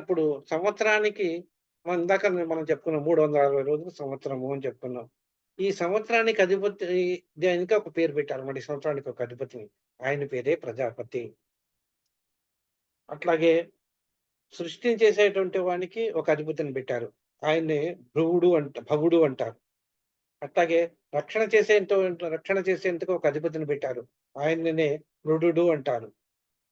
[SPEAKER 1] ఇప్పుడు సంవత్సరానికి మనం చెప్పుకున్నాం 360 రోజులు సంవత్సరము అని చెప్పుకున్నాం. ఈ సంవత్సరానికి అధిపతి దానికి ఒక పేరు పెట్టారన్నమాట. ఈ సంవత్సరానికి ఒక అధిపతిని. ఆయన పేరే ప్రజాపతి. అట్లాగే సృష్టిని చేసేటువంటి వానికి ఒక అధిపతిని పెట్టారు. ఆయన్నే భగుడు అంటారు. అట్లాగే రక్షణ చేసేందుకు ఒక అధిపతిని పెట్టారు. ఆయననే మృడుడు అంటారు.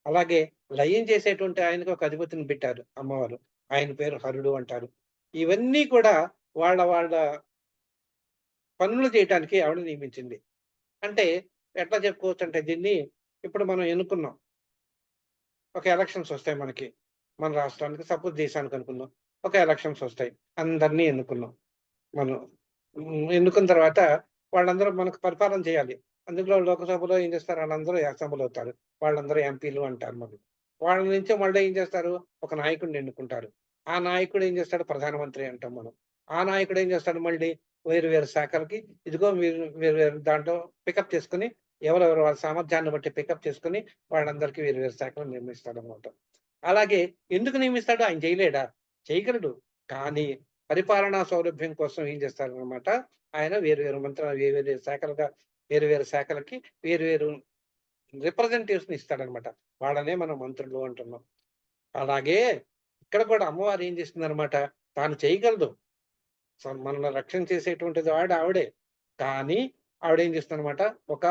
[SPEAKER 1] అలాగే లయం చేసేటువంటి ఆయనకి ఒక అధిపతిని పెట్టారు అమ్మవారు. ఆయన పేరు హరుడు అంటారు. ఇవన్నీ కూడా వాళ్ళ పనులు చేయటానికి ఆవిడ నియమించింది. అంటే ఎట్లా చెప్పుకోవచ్చంటే దీన్ని ఇప్పుడు మనం ఎన్నుకున్నాం. ఒక ఎలక్షన్స్ వస్తాయి మనకి. మన రాష్ట్రానికి సపోజ్ దేశానికి అనుకుందాం. ఒక ఎలక్షన్స్ వస్తాయి. అందరిని ఎన్నుకున్నాం. మనం ఎన్నుకున్న తర్వాత వాళ్ళందరూ మనకు పరిపాలన చేయాలి. అందులో లోకసభలో ఏం చేస్తారు? ఆళ్ళందరూ అసెంబ్లీ అవుతారు. వాళ్ళందరూ ఎంపీలు అంటారు మరి. వాళ్ళ నుంచి మళ్ళీ ఏం చేస్తారు? ఒక నాయకుడిని ఎన్నుకుంటారు. ఆ నాయకుడు ఏం చేస్తాడు? ప్రధానమంత్రి అంటాం మనం. ఆ నాయకుడు ఏం చేస్తాడు మళ్ళీ వేరు వేరు శాఖలకి ఇదిగో మీరు వేరు వేరు దాంట్లో పికప్ చేసుకొని ఎవరెవరు వాళ్ళ సామర్థ్యాన్ని బట్టి పికప్ చేసుకొని వాళ్ళందరికీ వేరు వేరు శాఖలు నియమిస్తాడనమాట. అలాగే ఎందుకు నియమిస్తాడు? ఆయన చేయలేడా? చేయగలడు. కానీ పరిపాలనా సౌలభ్యం కోసం ఏం చేస్తారనమాట, ఆయన వేరు వేరు వేరు శాఖలకి వేరు వేరు రిప్రజెంటేటివ్స్‌ని ఇస్తాడనమాట. వాళ్ళనే మనం మంత్రులు అంటున్నాం. అలాగే ఇక్కడ కూడా అమ్మవారు ఏం చేస్తుందనమాట, తాను చేయగలదు. మనల్ని రక్షణ చేసేటువంటిది ఆవిడే. కానీ ఆవిడేం చేస్తుందనమాట, ఒక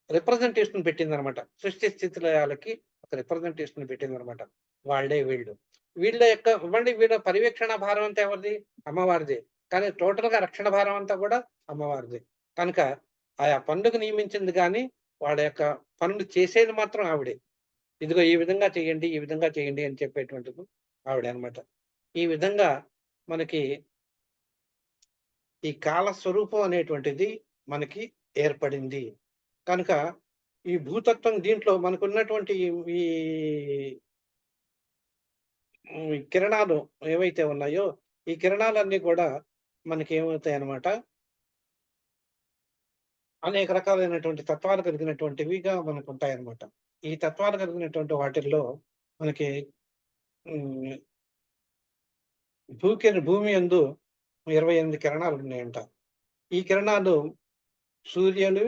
[SPEAKER 1] రిప్రజెంటేషన్ పెట్టిందనమాట. సృష్టి స్థితి లయాలకి ఒక రిప్రజెంటేషన్ పెట్టిందనమాట. వాళ్ళే వీళ్ళు. వీళ్ళ పర్యవేక్షణ భారం అంతా ఎవరిది? అమ్మవారిదే. కానీ టోటల్‌గా రక్షణ భారం అంతా కూడా అమ్మవారిదే. కనుక ఆయా పనులకు నియమించింది గానీ, వాళ్ళ యొక్క పనులు చేసేది మాత్రం ఆవిడే. ఇదిగో ఈ విధంగా చేయండి, ఈ విధంగా చేయండి అని చెప్పేటువంటిది ఆవిడే అన్నమాట. ఈ విధంగా మనకి ఈ కాల స్వరూపం అనేటువంటిది మనకి ఏర్పడింది. కనుక ఈ భూతత్వం దీంట్లో మనకున్నటువంటి ఈ కిరణాలు ఏవైతే ఉన్నాయో, ఈ కిరణాలన్నీ కూడా మనకేమవుతాయన్నమాట, అనేక రకాలైనటువంటి తత్వాలు కలిగినటువంటివిగా మనకుంటాయన్నమాట. ఈ తత్వాలు కలిగినటువంటి వాటిల్లో మనకి హ్మ్. భూమి యందు 28 కిరణాలున్నాయంట. ఈ కిరణాలు సూర్యుని,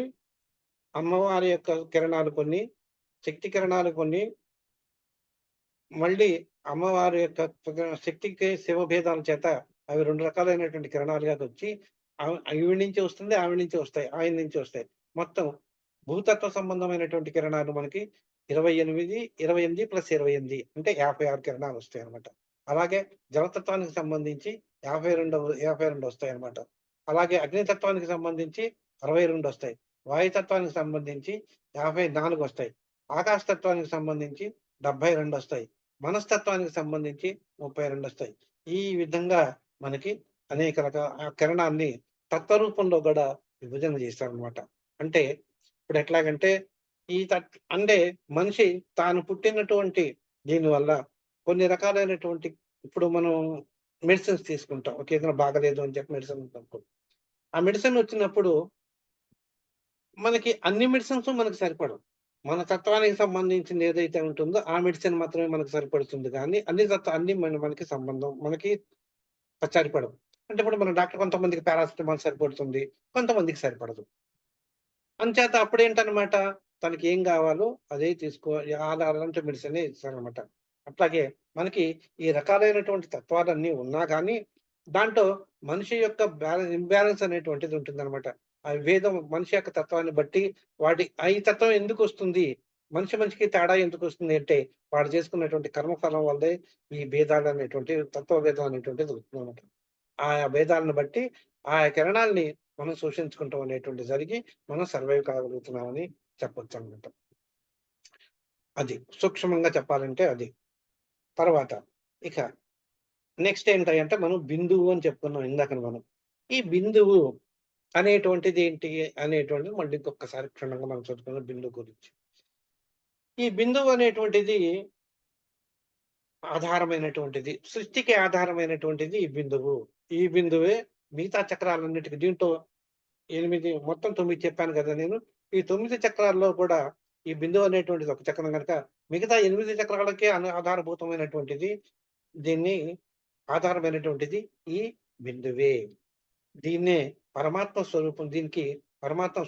[SPEAKER 1] అమ్మవారి యొక్క కిరణాలు కొన్ని, శక్తి కిరణాలు కొన్ని, మళ్ళీ అమ్మవారి యొక్క శక్తికి శివభేదాల చేత అవి 2 రకాలైనటువంటి కిరణాలుగా వచ్చి ఈవిడ నుంచి వస్తుంది, ఆవిడ నుంచి వస్తాయి, ఆయన నుంచి వస్తాయి. మొత్తం భూతత్వ సంబంధమైనటువంటి కిరణాలు మనకి 28 ప్లస్ 28 అంటే 56 కిరణాలు వస్తాయన్నమాట. అలాగే జలతత్వానికి సంబంధించి 52 వస్తాయన్నమాట. అలాగే అగ్నితత్వానికి సంబంధించి 62 వస్తాయి. వాయుతత్వానికి సంబంధించి 54 వస్తాయి. ఆకాశతత్వానికి సంబంధించి 72 వస్తాయి. మనస్తత్వానికి సంబంధించి 32 వస్తాయి. ఈ విధంగా మనకి అనేక కిరణాన్ని తత్వరూపంలో గూడా విభజన చేశారనమాట. అంటే ఇప్పుడు ఎట్లాగంటే అంటే మనిషి తాను పుట్టినటువంటి దీనివల్ల కొన్ని రకాలైనటువంటి ఇప్పుడు మనం మెడిసిన్స్ తీసుకుంటాం. ఏదైనా బాగాలేదు అని చెప్పి మెడిసిన్ అనుకో. ఆ మెడిసిన్ వచ్చినప్పుడు మనకి అన్ని మెడిసిన్స్ మనకు సరిపడవు. మన తత్వానికి సంబంధించింది ఏదైతే ఉంటుందో ఆ మెడిసిన్ మాత్రమే మనకు సరిపడుతుంది గానీ, అన్ని మనకి సరిపడవు. అంటే ఇప్పుడు మన డాక్టర్ కొంతమందికి పారాసిటమాల్ సరిపడుతుంది. కొంతమందికి సరిపడదు. అంచేత అప్పుడేంటనమాట, తనకేం గావాలో అదే అలాంటి మెడిసినే ఇస్తారనమాట. అట్లాగే మనకి ఈ రకాలైనటువంటి తత్వాలన్నీ ఉన్నా గానీ, దాంట్లో మనిషి యొక్క ఇంబాలెన్స్ అనేటువంటిది ఉంటుందనమాట. ఆ భేదం మనిషి యొక్క తత్వాన్ని బట్టి ఈ తత్వం ఎందుకొస్తుంది? మనిషికి తేడా ఎందుకొస్తుంది అంటే, వాడు చేసుకున్నటువంటి కర్మఫలం వల్లే ఈ భేదాలనేటువంటివి తత్వ భేదం అనేటువంటిది వస్తుందనమాట. ఆయా భేదాలను బట్టి ఆయా కిరణాల్ని మనం శోషించుకుంటాం అనేటువంటిది జరిగి, మనం సర్వైవ్ కాగలుగుతున్నామని చెప్పొచ్చనమాట. అది. సూక్ష్మంగా చెప్పాలంటే అది. తర్వాత ఇక నెక్స్ట్ ఏంటంటే మనం బిందువు అని చెప్పుకున్నాం ఇందాకన మనం. ఈ బిందువు అనేటువంటిది ఏంటి అనేటువంటిది మళ్ళీ ఇంకొకసారి క్షుణ్ణంగా మనం చదువుకుందాం బిందువు గురించి. ఈ బిందువు అనేటువంటిది ఆధారమైనటువంటిది. సృష్టికి ఆధారమైనటువంటిది ఈ బిందువు. ఈ బిందువే మిగతా చక్రాలన్నిటికి దీంట్లో 8 మొత్తం 9 చెప్పాను గదా నేను. ఈ 9 చక్రాల్లో కూడా ఈ బిందువు అనేటువంటిది ఒక చక్రం గనక మిగతా 8 చక్రాలకే ఆధారభూతమైనటువంటిది దీన్ని ఆధారమైనటువంటిది ఈ బిందువే. దీన్నే పరమాత్మ స్వరూపం. దీనికి పరమాత్మ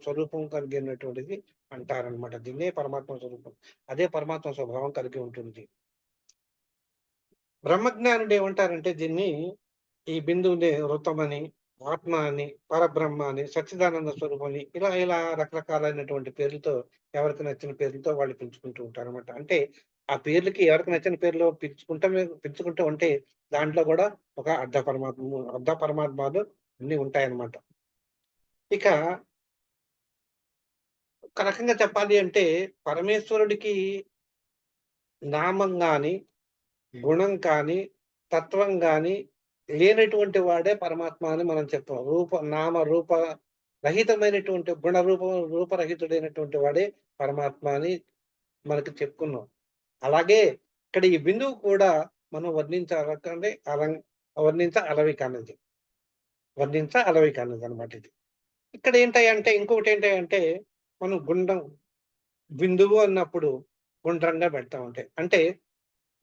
[SPEAKER 1] స్వరూపం కలిగినటువంటిది అంటారనమాట. దీన్నే పరమాత్మ స్వరూపం. అదే పరమాత్మ స్వభావం కలిగి ఉంటుంది. బ్రహ్మజ్ఞానుడు ఏమంటారంటే దీన్ని ఈ బిందువుని వృత్తమని, ఆత్మ అని, పరబ్రహ్మ అని, సచ్చిదానంద స్వరూపం అని ఇలా రకరకాలైనటువంటి పేర్లతో ఎవరికి నచ్చిన పేర్లతో వాళ్ళు పిలుచుకుంటూ ఉంటారనమాట. అంటే ఆ పేర్లకి ఎవరికి నచ్చిన పేర్లు పిలుచుకుంటూ ఉంటే దాంట్లో కూడా ఒక అర్ధ పరమాత్మలు అన్నీ ఉంటాయన్నమాట. ఇక ఒక రకంగా చెప్పాలి అంటే పరమేశ్వరుడికి నామం గాని, గుణం కానీ, తత్వం గాని లేనటువంటి వాడే పరమాత్మ అని మనం చెప్తాం. రూప రహితమైనటువంటి రూపరహితుడైనటువంటి వాడే పరమాత్మ అని మనకు చెప్పుకున్నాం. అలాగే ఇక్కడ ఈ బిందువు కూడా మనం వర్ణించ అలవి కానిదనమాట ఇది. ఇక్కడ ఏంటంటే ఇంకొకటేంటంటే మనం బిందువు అన్నప్పుడు గుండ్రంగా పెడతా ఉంటాయి. అంటే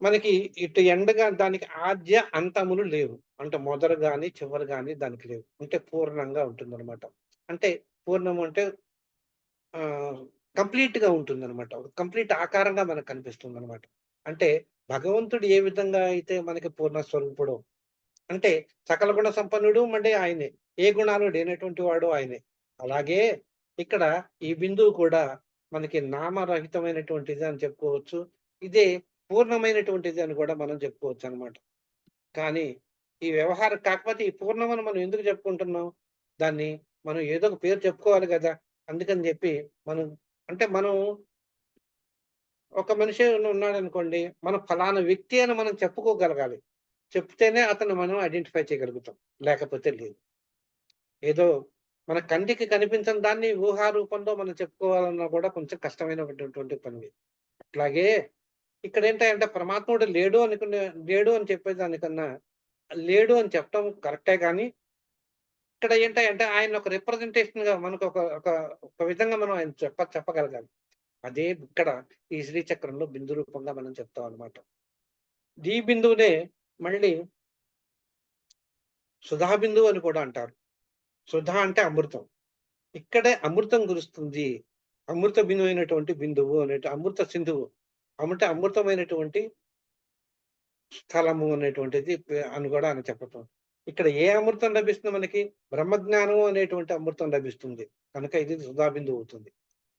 [SPEAKER 1] మనకి ఇటు ఎండగా దానికి ఆద్య అంతములు లేవు. అంటే మొదలు గాని, చివరి గాని దానికి లేవు. అంటే పూర్ణంగా ఉంటుందనమాట. అంటే పూర్ణం అంటే ఆహ్, కంప్లీట్‌గా ఉంటుందనమాట. ఒక కంప్లీట్ ఆకారంగా మనకు కనిపిస్తుందనమాట. అంటే భగవంతుడు ఏ విధంగా అయితే మనకి పూర్ణ స్వరూపుడో, అంటే సకల గుణ సంపన్నుడు మళ్ళీ ఆయనే. ఏ గుణాలు లేనటువంటి వాడు ఆయనే. అలాగే ఇక్కడ ఈ బిందువు కూడా మనకి నామరహితమైనటువంటిది అని చెప్పుకోవచ్చు. ఇదే పూర్ణమైనటువంటిది అని కూడా మనం చెప్పుకోవచ్చనమాట. కానీ ఈ వ్యవహారం కాకపోతే ఈ పూర్ణమని మనం ఎందుకు చెప్పుకుంటున్నాం? దాన్ని మనం ఏదో ఒక పేరు చెప్పుకోవాలి గదా! అందుకని జెప్పి మనం మనం ఒక మనిషి ఉన్నాడనుకోండి. మనం ఫలానా వ్యక్తి అని మనం చెప్పుకోగలగాలి. చెప్తేనే అతన్ని మనం ఐడెంటిఫై చేయగలుగుతాం. లేకపోతే లేదు. ఏదో మన కంటికి కనిపించని దాన్ని ఊహా రూపంలో మనం చెప్పుకోవాలన్నా కూడా కొంచెం కష్టమైనటువంటి పని. అట్లాగే ఇక్కడేంటంటే పరమాత్ముడు లేడు అని చెప్పేదానికన్నా, లేడు అని చెప్పటం కరెక్టే గానీ, ఇక్కడ ఏంటంటే ఆయన ఒక రిప్రజెంటేషన్‌గా మనకు ఒక ఒక ఒక విధంగా మనం ఆయన చెప్పగలగాలి. అదే ఇక్కడ ఈ శ్రీచక్రంలో బిందు రూపంగా మనం చెప్తాం అన్నమాట. ఈ బిందువునే మళ్ళీ సుధా బిందువు అని కూడా అంటారు. సుధా అంటే అమృతం. ఇక్కడే అమృతం కురుస్తుంది. అమృత బిందువైనటువంటి బిందువు అమృత సింధువు. అమృతమైనటువంటి స్థలము అనేటువంటిది అని కూడా అని చెప్పటం. ఇక్కడ ఏ అమృతం లభిస్తుంది మనకి? బ్రహ్మజ్ఞానం అనేటువంటి అమృతం లభిస్తుంది. కనుక ఇది సుధా బిందువు అవుతుంది.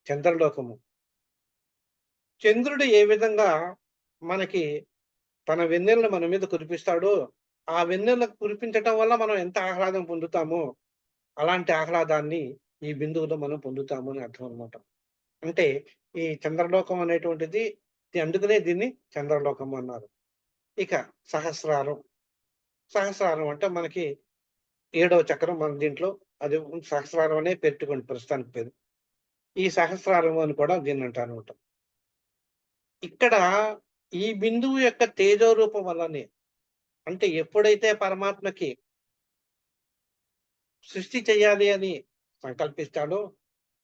[SPEAKER 1] చంద్రలోకము. చంద్రుడు ఏ విధంగా మనకి తన వెన్నెలను మన మీద కురిపిస్తాడో, ఆ వెన్నెల కురిపించటం వల్ల మనం ఎంత ఆహ్లాదం పొందుతామో, అలాంటి ఆహ్లాదాన్ని ఈ బిందువులో మనం పొందుతాము అని అర్థం అన్నమాట. అంటే ఈ చంద్రలోకం అనేటువంటిది అందుకనే దీన్ని చంద్రలోకం అన్నారు. ఇక సహస్రారం. సహస్రారం అంటే మనకి ఏడవ చక్రం మన దీంట్లో అది సహస్రారం అనే పెట్టుకోండి ప్రస్తుతానికి పేరు. ఈ సహస్రారం అని కూడా దీన్నంటారనమాట. ఇక్కడ ఈ బిందువు యొక్క తేజోరూపం వల్లనే అంటే ఎప్పుడైతే పరమాత్మకి సృష్టి చేయాలి అని సంకల్పిస్తాడో,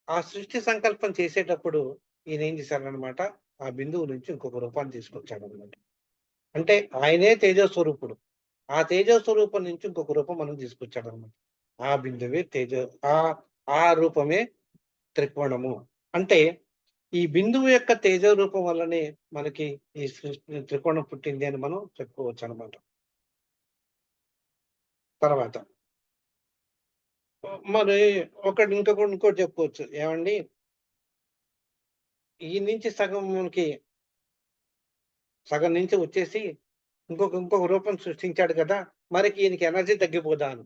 [SPEAKER 1] ఆ సృష్టి సంకల్పం చేసేటప్పుడు ఈయనేం చేశాడనమాట, ఆ బిందువు నుంచి ఇంకొక రూపాన్ని తీసుకొచ్చాడనమాట. అంటే ఆయనే తేజస్వరూపుడు. ఆ తేజస్వరూపం నుంచి ఇంకొక రూపం మనం తీసుకొచ్చాడనమాట. ఆ బిందువే ఆ రూపమే త్రికోణము. అంటే ఈ బిందువు యొక్క తేజో రూపం వల్లనే మనకి ఈ త్రికోణం పుట్టింది అని మనం చెప్పుకోవచ్చనమాట. తర్వాత మరి ఇంకోటి చెప్పుకోవచ్చు. ఏవండీ ఈ నుంచి సగం నుంచి వచ్చేసి ఇంకొక రూపం సృష్టించాడు కదా! మరి ఈయనకి ఎనర్జీ తగ్గిపోదా అని.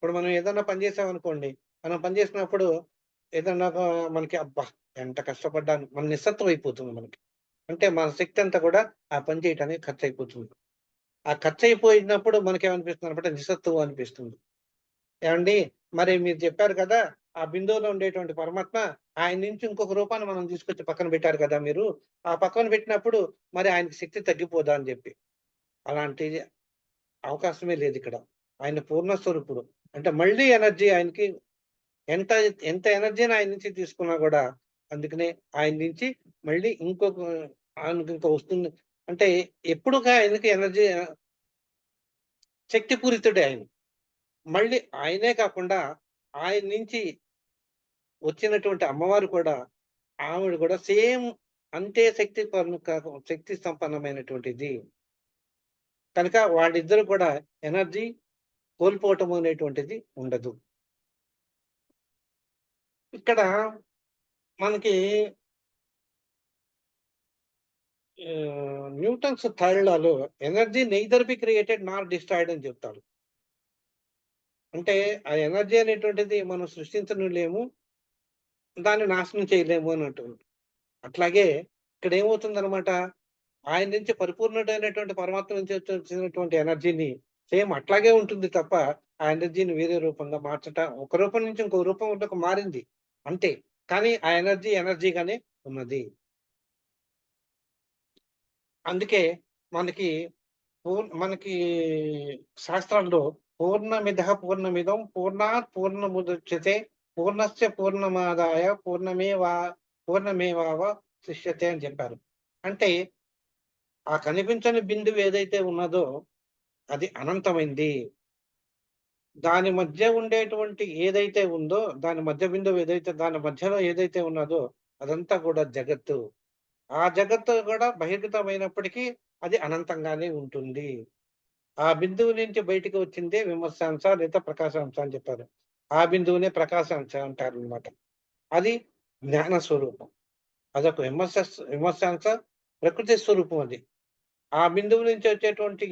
[SPEAKER 1] ఇప్పుడు మనం ఏదన్నా పని చేసామనుకోండి. మనం పని చేసినప్పుడు ఏదన్నా మనకి అబ్బా! ఎంత కష్టపడ్డాను మన నిస్సత్వం అయిపోతుంది మనకి. అంటే మన శక్తి అంతా కూడా ఆ పని చేయటానికి ఖర్చయిపోతుంది. ఆ ఖర్చయిపోయినప్పుడు మనకేమనిపిస్తుందనమాట నిస్సత్తువ అనిపిస్తుంది. ఏవండీ మరి మీరు చెప్పారు కదా! ఆ బిందువులో ఉండేటువంటి పరమాత్మ ఆయన నుంచి ఇంకొక రూపాన్ని మనం తీసుకొచ్చి పక్కన పెట్టారు కదా మీరు. ఆ పక్కన పెట్టినప్పుడు మరి ఆయనకి శక్తి తగ్గిపోదా అని జెప్పి. అలాంటి అవకాశమే లేదిక్కడ. ఆయన పూర్ణ స్వరూపుడు. అంటే మళ్ళీ ఎనర్జీ ఆయనకి ఎంత ఎంత ఎనర్జీని ఆయన నుంచి తీసుకున్నా గూడా అందుకనే ఆయన నుంచి మళ్ళీ ఆయనకింకా వస్తుంది. అంటే ఎప్పుడుగా ఆయనకి ఎనర్జీ శక్తిపూరితుడే ఆయన. మళ్ళీ ఆయనే కాకుండా ఆయన నుంచి వచ్చినటువంటి అమ్మవారు కూడా ఆవిడ కూడా సేమ్ అంతే శక్తి సంపన్నమైనటువంటిది. కనుక వాళ్ళిద్దరూ కూడా ఎనర్జీ కోల్పోవటం అనేటువంటిది ఉండదు. ఇక్కడ మనకి Newton's third Lalo energy neither be created Nar destroyed అని చెప్తారు. అంటే ఆ ఎనర్జీ అనేటువంటిది మనం సృష్టించలేము. దాన్ని నాశనం చేయలేము అన్నట్టు. అట్లాగే ఇక్కడేమవుతుందనమాట, ఆయన నుంచి పరిపూర్ణుడైనటువంటి పరమాత్మ నుంచి వచ్చినటువంటి ఎనర్జీని సేమ్ అట్లాగే ఉంటుంది తప్ప, ఆ ఎనర్జీని వేరే రూపంగా ఒక రూపం నుంచి ఇంకో రూపంలోకి మారింది. అంతే. కానీ ఆ ఎనర్జీగానే ఉన్నది. అందుకే మనకి మనకి శాస్త్రాల్లో పూర్ణమిదం పూర్ణాత్ పూర్ణముదచ్యతే పూర్ణస్య పూర్ణమాదాయ పూర్ణమేవావశిష్యతే అని చెప్పారు. అంటే ఆ కనిపించని బిందువు ఏదైతే ఉన్నదో అది అనంతమైంది. దాని మధ్య ఉండేటువంటి ఏదైతే ఉందో దాని మధ్య బిందువు దాని మధ్యలో ఏదైతే ఉన్నదో అదంతా కూడా జగత్తు. ఆ జగత్తు కూడా బహిర్గతమైనప్పటికీ అది అనంతంగానే ఉంటుంది. ఆ బిందువు నుంచి బయటికి వచ్చిందే విమర్శాంశ లేదా ప్రకాశాంశ అని చెప్పారు. ఆ బిందువునే ప్రకాశాంశ అంటారనమాట. అది జ్ఞాన స్వరూపం. అదొక విమర్శాంశ ప్రకృతి స్వరూపం అది. ఆ బిందువు నుంచి వచ్చేటువంటి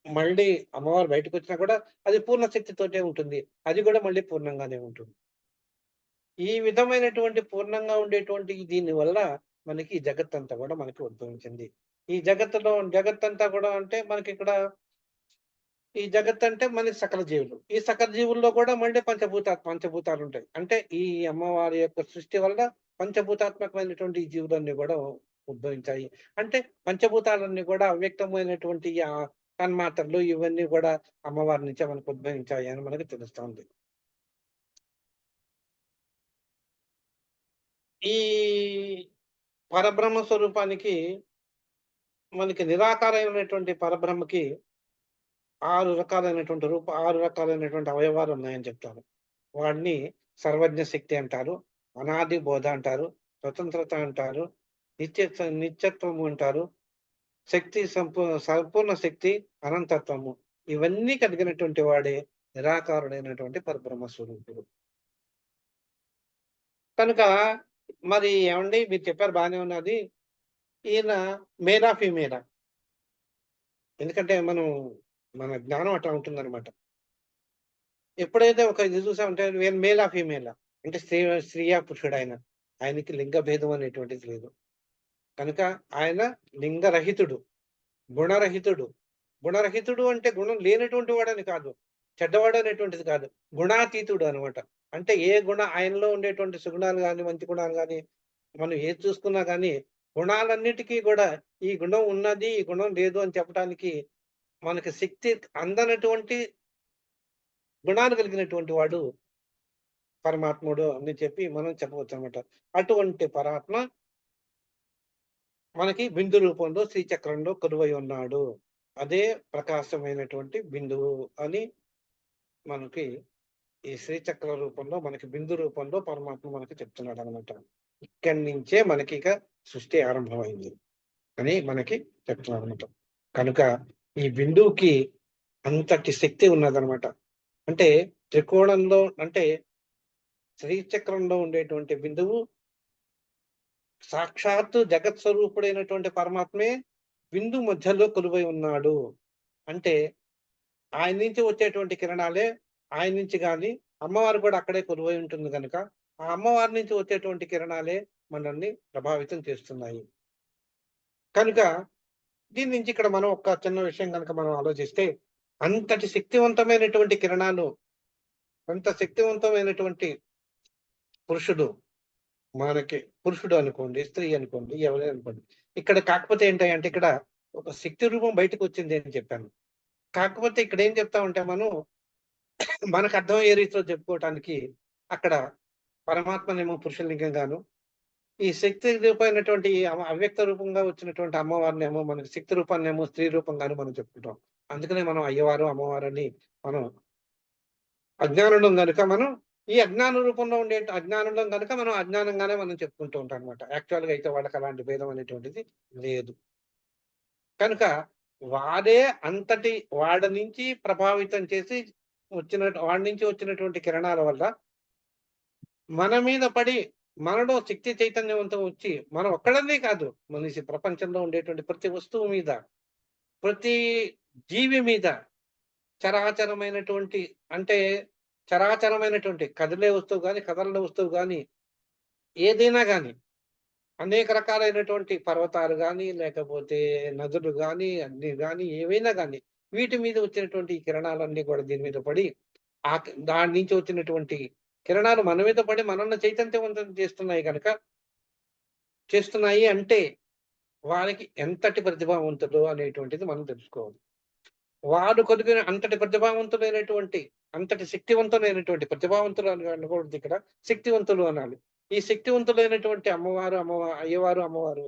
[SPEAKER 1] మళ్ళీ అమ్మవారు బయటకొచ్చినా కూడా అది పూర్ణ శక్తితోటే ఉంటుంది. అది కూడా మళ్ళీ పూర్ణంగానే ఉంటుంది. ఈ విధమైనటువంటి పూర్ణంగా ఉండేటువంటి దీని వల్ల మనకి ఈ జగత్తంతా కూడా మనకి ఉద్భవించింది. ఈ జగత్తంతా కూడా అంటే మనకిక్కడ ఈ జగత్తంటే మనకి సకల జీవులు. ఈ సకల జీవుల్లో కూడా మళ్ళీ పంచభూతాలుంటాయి. అంటే ఈ అమ్మవారి యొక్క సృష్టి వల్ల పంచభూతాత్మకమైనటువంటి ఈ జీవులన్నీ కూడా ఉద్భవించాయి. అంటే పంచభూతాలన్నీ కూడా అవ్యక్తమైనటువంటి తన్మాత్రలు ఇవన్నీ కూడా అమ్మవారి నుంచే మనకు ఉద్భవించాయి అని మనకు తెలుస్తోంది. ఈ పరబ్రహ్మ స్వరూపానికి మనకి నిరాకారమైనటువంటి పరబ్రహ్మకి 6 రకాలైనటువంటి అవయవాలున్నాయని చెప్తారు. వాడిని సర్వజ్ఞ శక్తి అంటారు. అనాది బోధ అంటారు. స్వతంత్రత అంటారు. నిత్యత్వము అంటారు. సంపూర్ణ శక్తి, అనంతత్వము. ఇవన్నీ కలిగినటువంటి వాడే నిరాకారుడైనటువంటి పరబ్రహ్మ స్వరూపుడు. కనుక మరి ఏవండీ మీరు చెప్పారు బానే ఉన్నది. ఈయన మేలా, ఫీమేలా? ఎందుకంటే మన జ్ఞానం అట్లా ఉంటుందనమాట. ఎప్పుడైతే ఒక ఇది చూసామంటే వీళ్ళు మేలా, ఫీమేలా? అంటే స్త్రీయా, పురుషుడాయన? ఆయనకి లింగ భేదం అనేటువంటిది లేదు. కనుక ఆయన లింగరహితుడు, గుణరహితుడు. గుణరహితుడు అంటే గుణం లేనటువంటి వాడని కాదు. చెడ్డవాడు అనేటువంటిది కాదు. గుణాతీతుడు అనమాట. అంటే ఆయనలో ఉండేటువంటి సుగుణాలు గాని, మంచి గుణాలు గాని, మనం ఏది చూసుకున్నా గాని, గుణాలన్నిటికీ గూడా ఈ గుణం ఉన్నది, ఈ గుణం లేదు అని చెప్పటానికి మనకి శక్తి అందనటువంటి గుణాలు కలిగినటువంటి వాడు పరమాత్ముడు అని చెప్పి మనం చెప్పవచ్చనమాట. అటువంటి పరమాత్మ మనకి బిందు రూపంలో శ్రీచక్రంలో కొలువై ఉన్నాడు. అదే ప్రకాశమైనటువంటి బిందువు అని మనకి ఈ శ్రీచక్ర రూపంలో మనకి బిందు రూపంలో పరమాత్మ మనకి చెప్తున్నాడనమాట. ఇక్కడి నుంచే మనకి ఇక సృష్టి ఆరంభమైంది అని మనకి చెప్తున్నారన్నమాట. కనుక ఈ బిందువుకి అంతటి శక్తి ఉన్నదనమాట. అంటే త్రికోణంలో అంటే శ్రీచక్రంలో ఉండేటువంటి బిందువు సాక్షాత్తు జగత్ స్వరూపుడైనటువంటి పరమాత్మే బిందు మధ్యలో కొలువై ఉన్నాడు. అంటే ఆయన నుంచి వచ్చేటువంటి కిరణాలే ఆయన నుంచి గాని, అమ్మవారు కూడా అక్కడే కొలువై ఉంటుంది గనుక, ఆ అమ్మవారి నుంచి వచ్చేటువంటి కిరణాలే మనల్ని ప్రభావితం చేస్తున్నాయి. కనుక దీని నుంచి ఇక్కడ మనం ఒక చిన్న విషయం గనక మనం ఆలోచిస్తే, అంతటి శక్తివంతమైనటువంటి కిరణాలు, అంత శక్తివంతమైనటువంటి పురుషుడు మనకి పురుషుడు అనుకోండి, స్త్రీ అనుకోండి, ఎవరైనా అనుకోండి. ఇక్కడ కాకపోతే ఏంటంటే ఇక్కడ ఒక శక్తి రూపం బయటకొచ్చింది అని చెప్పాను. కాకపోతే ఇక్కడ ఏం చెప్తామంటే మనం మనకు అర్థమయ్యే రీతిలో చెప్పుకోవటానికి అక్కడ పరమాత్మనేమో పురుషలింగంగాను, ఈ శక్తి రూపమైనటువంటి అవ్యక్త రూపంగా వచ్చినటువంటి అమ్మవారినేమో మనకి శక్తి రూపాన్నేమో స్త్రీ రూపంగాను మనం చెప్పుకుంటాం. అందుకనే మనం అయ్యవారు, అమ్మవారని మనం అజ్ఞానులం గనుక మనం ఈ అజ్ఞాన రూపంలో అజ్ఞానులం గనుక మనం అజ్ఞానంగానే మనం చెప్పుకుంటూ ఉంటాం అనమాట. యాక్చువల్‌గా అయితే వాళ్ళకి అలాంటి భేదం అనేటువంటిది లేదు. కనుక వాడే అంతటి వాడి నుంచి ప్రభావితం చేసి వాడి నుంచి వచ్చినటువంటి కిరణాల వల్ల మన మీద పడి మనలో శక్తి చైతన్యవంతం వచ్చి మనం ఒక్కడనే కాదు, మనిషి ప్రపంచంలో ఉండేటువంటి ప్రతి వస్తువు మీద, ప్రతి జీవి మీద చరాచరమైనటువంటి అంటే చరాచరమైనటువంటి కదిలే వస్తువు గాని, కదలని వస్తువు గాని, ఏదైనా గాని అనేక రకాలైనటువంటి పర్వతాలు గాని, లేకపోతే నదులు గాని, అగ్ని గాని, ఏవైనా గాని వీటి మీద వచ్చినటువంటి ఈ కిరణాలన్నీ కూడా దీని మీద పడి, దాని నుంచి వచ్చినటువంటి కిరణాలు మన మీద పడి మనల్ని చైతన్యవంతం చేస్తున్నాయి అంటే వారికి ఎంతటి ప్రతిభావంతుడు అనేటువంటిది మనం తెలుసుకోవాలి. వాడు కొద్దిగా అంతటి ప్రతిభావంతులైనటువంటి, అంతటి శక్తివంతులైనటువంటి ప్రతిభావంతులు అని అనకూడదు ఇక్కడ. శక్తివంతులు అనాలి. ఈ శక్తివంతులైనటువంటి అయ్యవారు, అమ్మవారు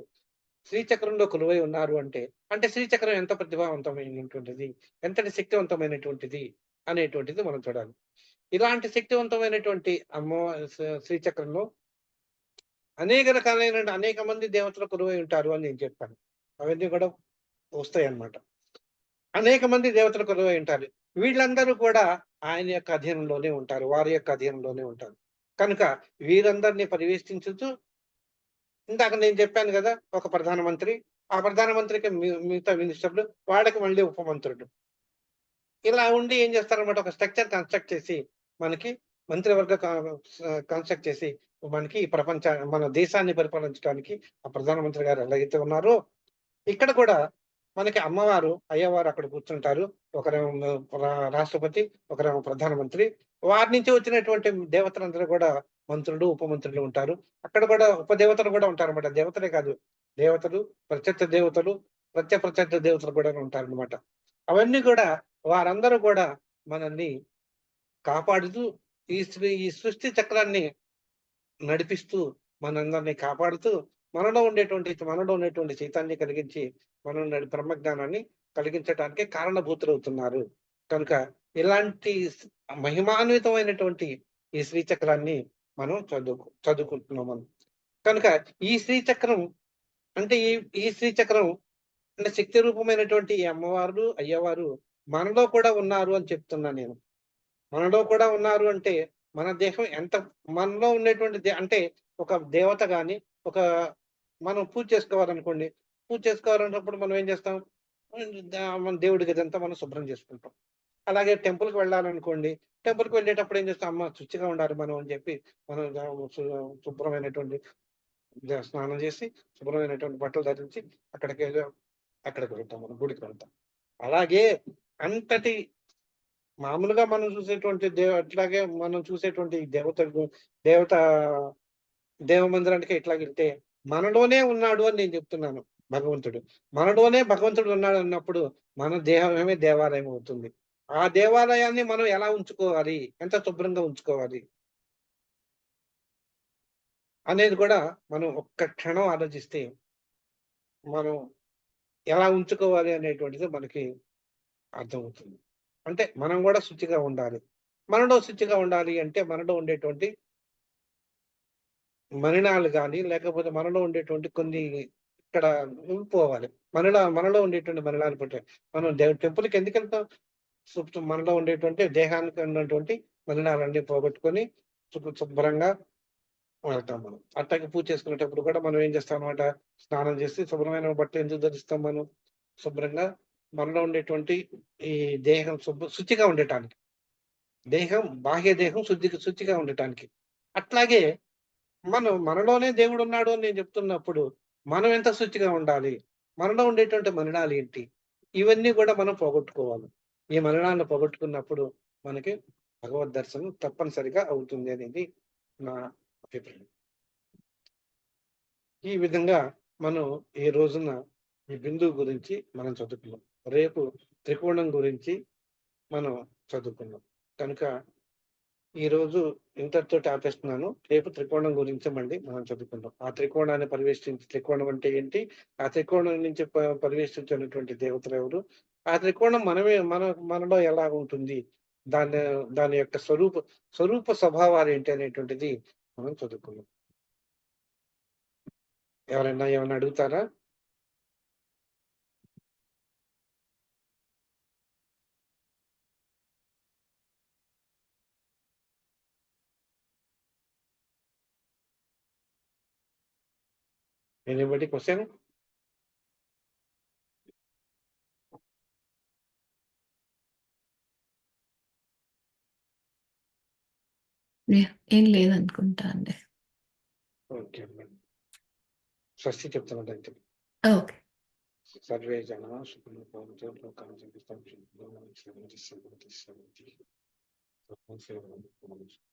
[SPEAKER 1] శ్రీచక్రంలో కొలువై ఉన్నారు అంటే, అంటే శ్రీచక్రం ఎంత ప్రతిభావంతమైనటువంటిది, ఎంతటి శక్తివంతమైనటువంటిది అనేటువంటిది మనం చూడాలి. ఇలాంటి శక్తివంతమైనటువంటి శ్రీచక్రంలో అనేక రకాలైన అనేక మంది దేవతలు కొలువై ఉంటారు అని నేను చెప్పాను. అవన్నీ కూడా వస్తాయన్నమాట. అనేక మంది దేవతలు కొలువై ఉంటారు. వీళ్ళందరూ కూడా ఆయన యొక్క అధీనంలోనే ఉంటారు. వారి యొక్క అధీనంలోనే ఉంటారు. కనుక వీరందరిని పర్యవేక్షించుతూ ఇందాక నేను చెప్పాను గదా! ఒక ప్రధానమంత్రి. ఆ ప్రధానమంత్రికి మిగతా మినిస్టర్‌లు, వాడికి మళ్ళీ ఉప మంత్రులు. ఇలా ఉండి ఏం చేస్తారన్నమాట ఒక స్ట్రక్చర్ కన్‌స్ట్రక్ట్ చేసి మనకి మంత్రివర్గ క స కన్‌స్ట్రక్ట్ చేసి మనకి ఈ మన దేశాన్ని పరిపాలించడానికి ఆ ప్రధానమంత్రి గారు ఎలాగైతే ఉన్నారో ఇక్కడ కూడా మనకి అమ్మవారు, అయ్యవారు అక్కడ కూర్చుంటారు. ఒకరేమో రాష్ట్రపతి, ఒకరేమో ప్రధానమంత్రి. వారి నుంచి వచ్చినటువంటి దేవతలందరూ కూడా మంత్రులు, ఉప మంత్రులు ఉంటారు. అక్కడ కూడా ఉపదేవతలు కూడా ఉంటారన్నమాట. దేవతలే కాదు. దేవతలు, ప్రత్యక్ష దేవతలు, ప్రత్యక్ష దేవతలు కూడా ఉంటారన్నమాట. అవన్నీ కూడా వారందరూ కూడా మనల్ని కాపాడుతూ ఈ సృష్టి చక్రాన్ని నడిపిస్తూ, మనందరిని కాపాడుతూ, మనలో ఉండేటువంటి చైతన్యం కలిగించి, బ్రహ్మజ్ఞానాన్ని కలిగించటానికి కారణభూతులవుతున్నారు. కనుక ఇలాంటి మహిమాన్వితమైనటువంటి ఈ శ్రీచక్రాన్ని మనం చదువుకుంటున్నాం మనం. కనుక ఈ శ్రీచక్రం అంటే ఈ శ్రీచక్రం అంటే శక్తి రూపమైనటువంటి ఈ అమ్మవారు, అయ్యవారు మనలో కూడా ఉన్నారు అని చెప్తున్నా నేను. మనలో కూడా ఉన్నారు అంటే, మన దేహం ఎంత మనలో ఉండేటువంటి అంటే ఒక దేవత గాని, ఒక మనం పూజ చేసుకోవాలనుకోండి. పూజ చేసుకోవాలన్నప్పుడు మనం ఏం చేస్తాం? మన దేవుడి గదంతా మనం శుభ్రం చేసుకుంటాం. అలాగే టెంపుల్‌కి వెళ్ళాలనుకోండి. టెంపుల్‌కి వెళ్ళేటప్పుడు ఏం చేస్తాం? అమ్మ శుచిగా ఉండాలి మనం అని చెప్పి, మనం శుభ్రమైనటువంటి స్నానం చేసి, శుభ్రమైనటువంటి బట్టలు ధరించి అక్కడికి వెళ్తాం మనం గుడికి వెళ్తాం. అలాగే అంతటి మామూలుగా మనం చూసేటువంటి అట్లాగే మనం చూసేటువంటి దేవత దేవ మందిరానికి ఇట్లాగెళ్తే మనలోనే ఉన్నాడు అని నేను చెప్తున్నాను భగవంతుడు. మనలోనే భగవంతుడు ఉన్నాడు అన్నప్పుడు మన దేహమే దేవాలయం అవుతుంది. ఆ దేవాలయాన్ని మనం ఎలా ఉంచుకోవాలి? ఎంత శుభ్రంగా ఉంచుకోవాలి? అనేది కూడా మనం ఒక్క క్షణం ఆలోచిస్తే మనం ఎలా ఉంచుకోవాలి అనేటువంటిది మనకి అర్థమవుతుంది. అంటే మనం గూడా శుచిగా ఉండాలి. మనలో శుచిగా ఉండాలి అంటే మనలో ఉండేటువంటి మలినాలు గాని, లేకపోతే మనలో ఉండేటువంటి కొన్ని ఇక్కడ పోవాలి. మనలో ఉండేటువంటి మలినాలు పోతాయి. మనం టెంపుల్‌కి ఎందుకెళ్తాం? మనలో ఉండేటువంటి దేహానికి ఉన్నటువంటి మలినాలన్నీ పోగొట్టుకొని శుభ్రంగా వెళ్తాం మనం. అట్లాగే పూజ చేసుకునేటప్పుడు కూడా మనం ఏం చేస్తామన్నమాట, స్నానం చేసి శుభ్రమైన బట్టలు ఎందుకు ధరిస్తాం మనం? శుభ్రంగా మనలో ఉండేటువంటి ఈ దేహం శుచిగా ఉండటానికి. బాహ్య దేహం శుచిగా ఉండటానికి. అట్లాగే మనలోనే దేవుడున్నాడు అని నేను చెప్తున్నప్పుడు, మనం ఎంత శుచిగా ఉండాలి? మనలో ఉండేటువంటి మలినాలేంటి? ఇవన్నీ గూడా మనం పోగొట్టుకోవాలి. ఈ మలినాలను పోగొట్టుకున్నప్పుడు మనకి భగవద్ దర్శనం తప్పనిసరిగా అవుతుంది అనేది నా అభిప్రాయం. ఈ విధంగా మనం ఈ రోజున ఈ బిందువు గురించి మనం చదువుకున్నాం. రేపు త్రికోణం గురించి మనం చదువుకుందాం. కనుక ఈరోజు ఇంతటితోటి ఆపేస్తున్నాను. రేపు త్రికోణం గురించి మళ్ళీ మనం చదువుకుందాం. ఆ త్రికోణాన్ని త్రికోణం అంటే ఏంటి? ఆ త్రికోణం నుంచి పరివేష్టించినటువంటి దేవతలెవరు? ఆ త్రికోణం మనలో ఎలా ఉంటుంది? దాని దాని యొక్క స్వరూప స్వభావాలేంటి అనేటువంటిది మనం చదువుకుందాం. ఎవరైనా ఏమన్నా అడుగుతారా? Anybody question?
[SPEAKER 2] ఏం లేదనుకుంటా అండి.
[SPEAKER 1] ఓకే అండి. షష్ఠి చెప్తానండి.
[SPEAKER 2] ఓకే.
[SPEAKER 1] సర్వే జనా సుఖినో భవంతు లోకాః సమస్తం సుఖినో భవంతు.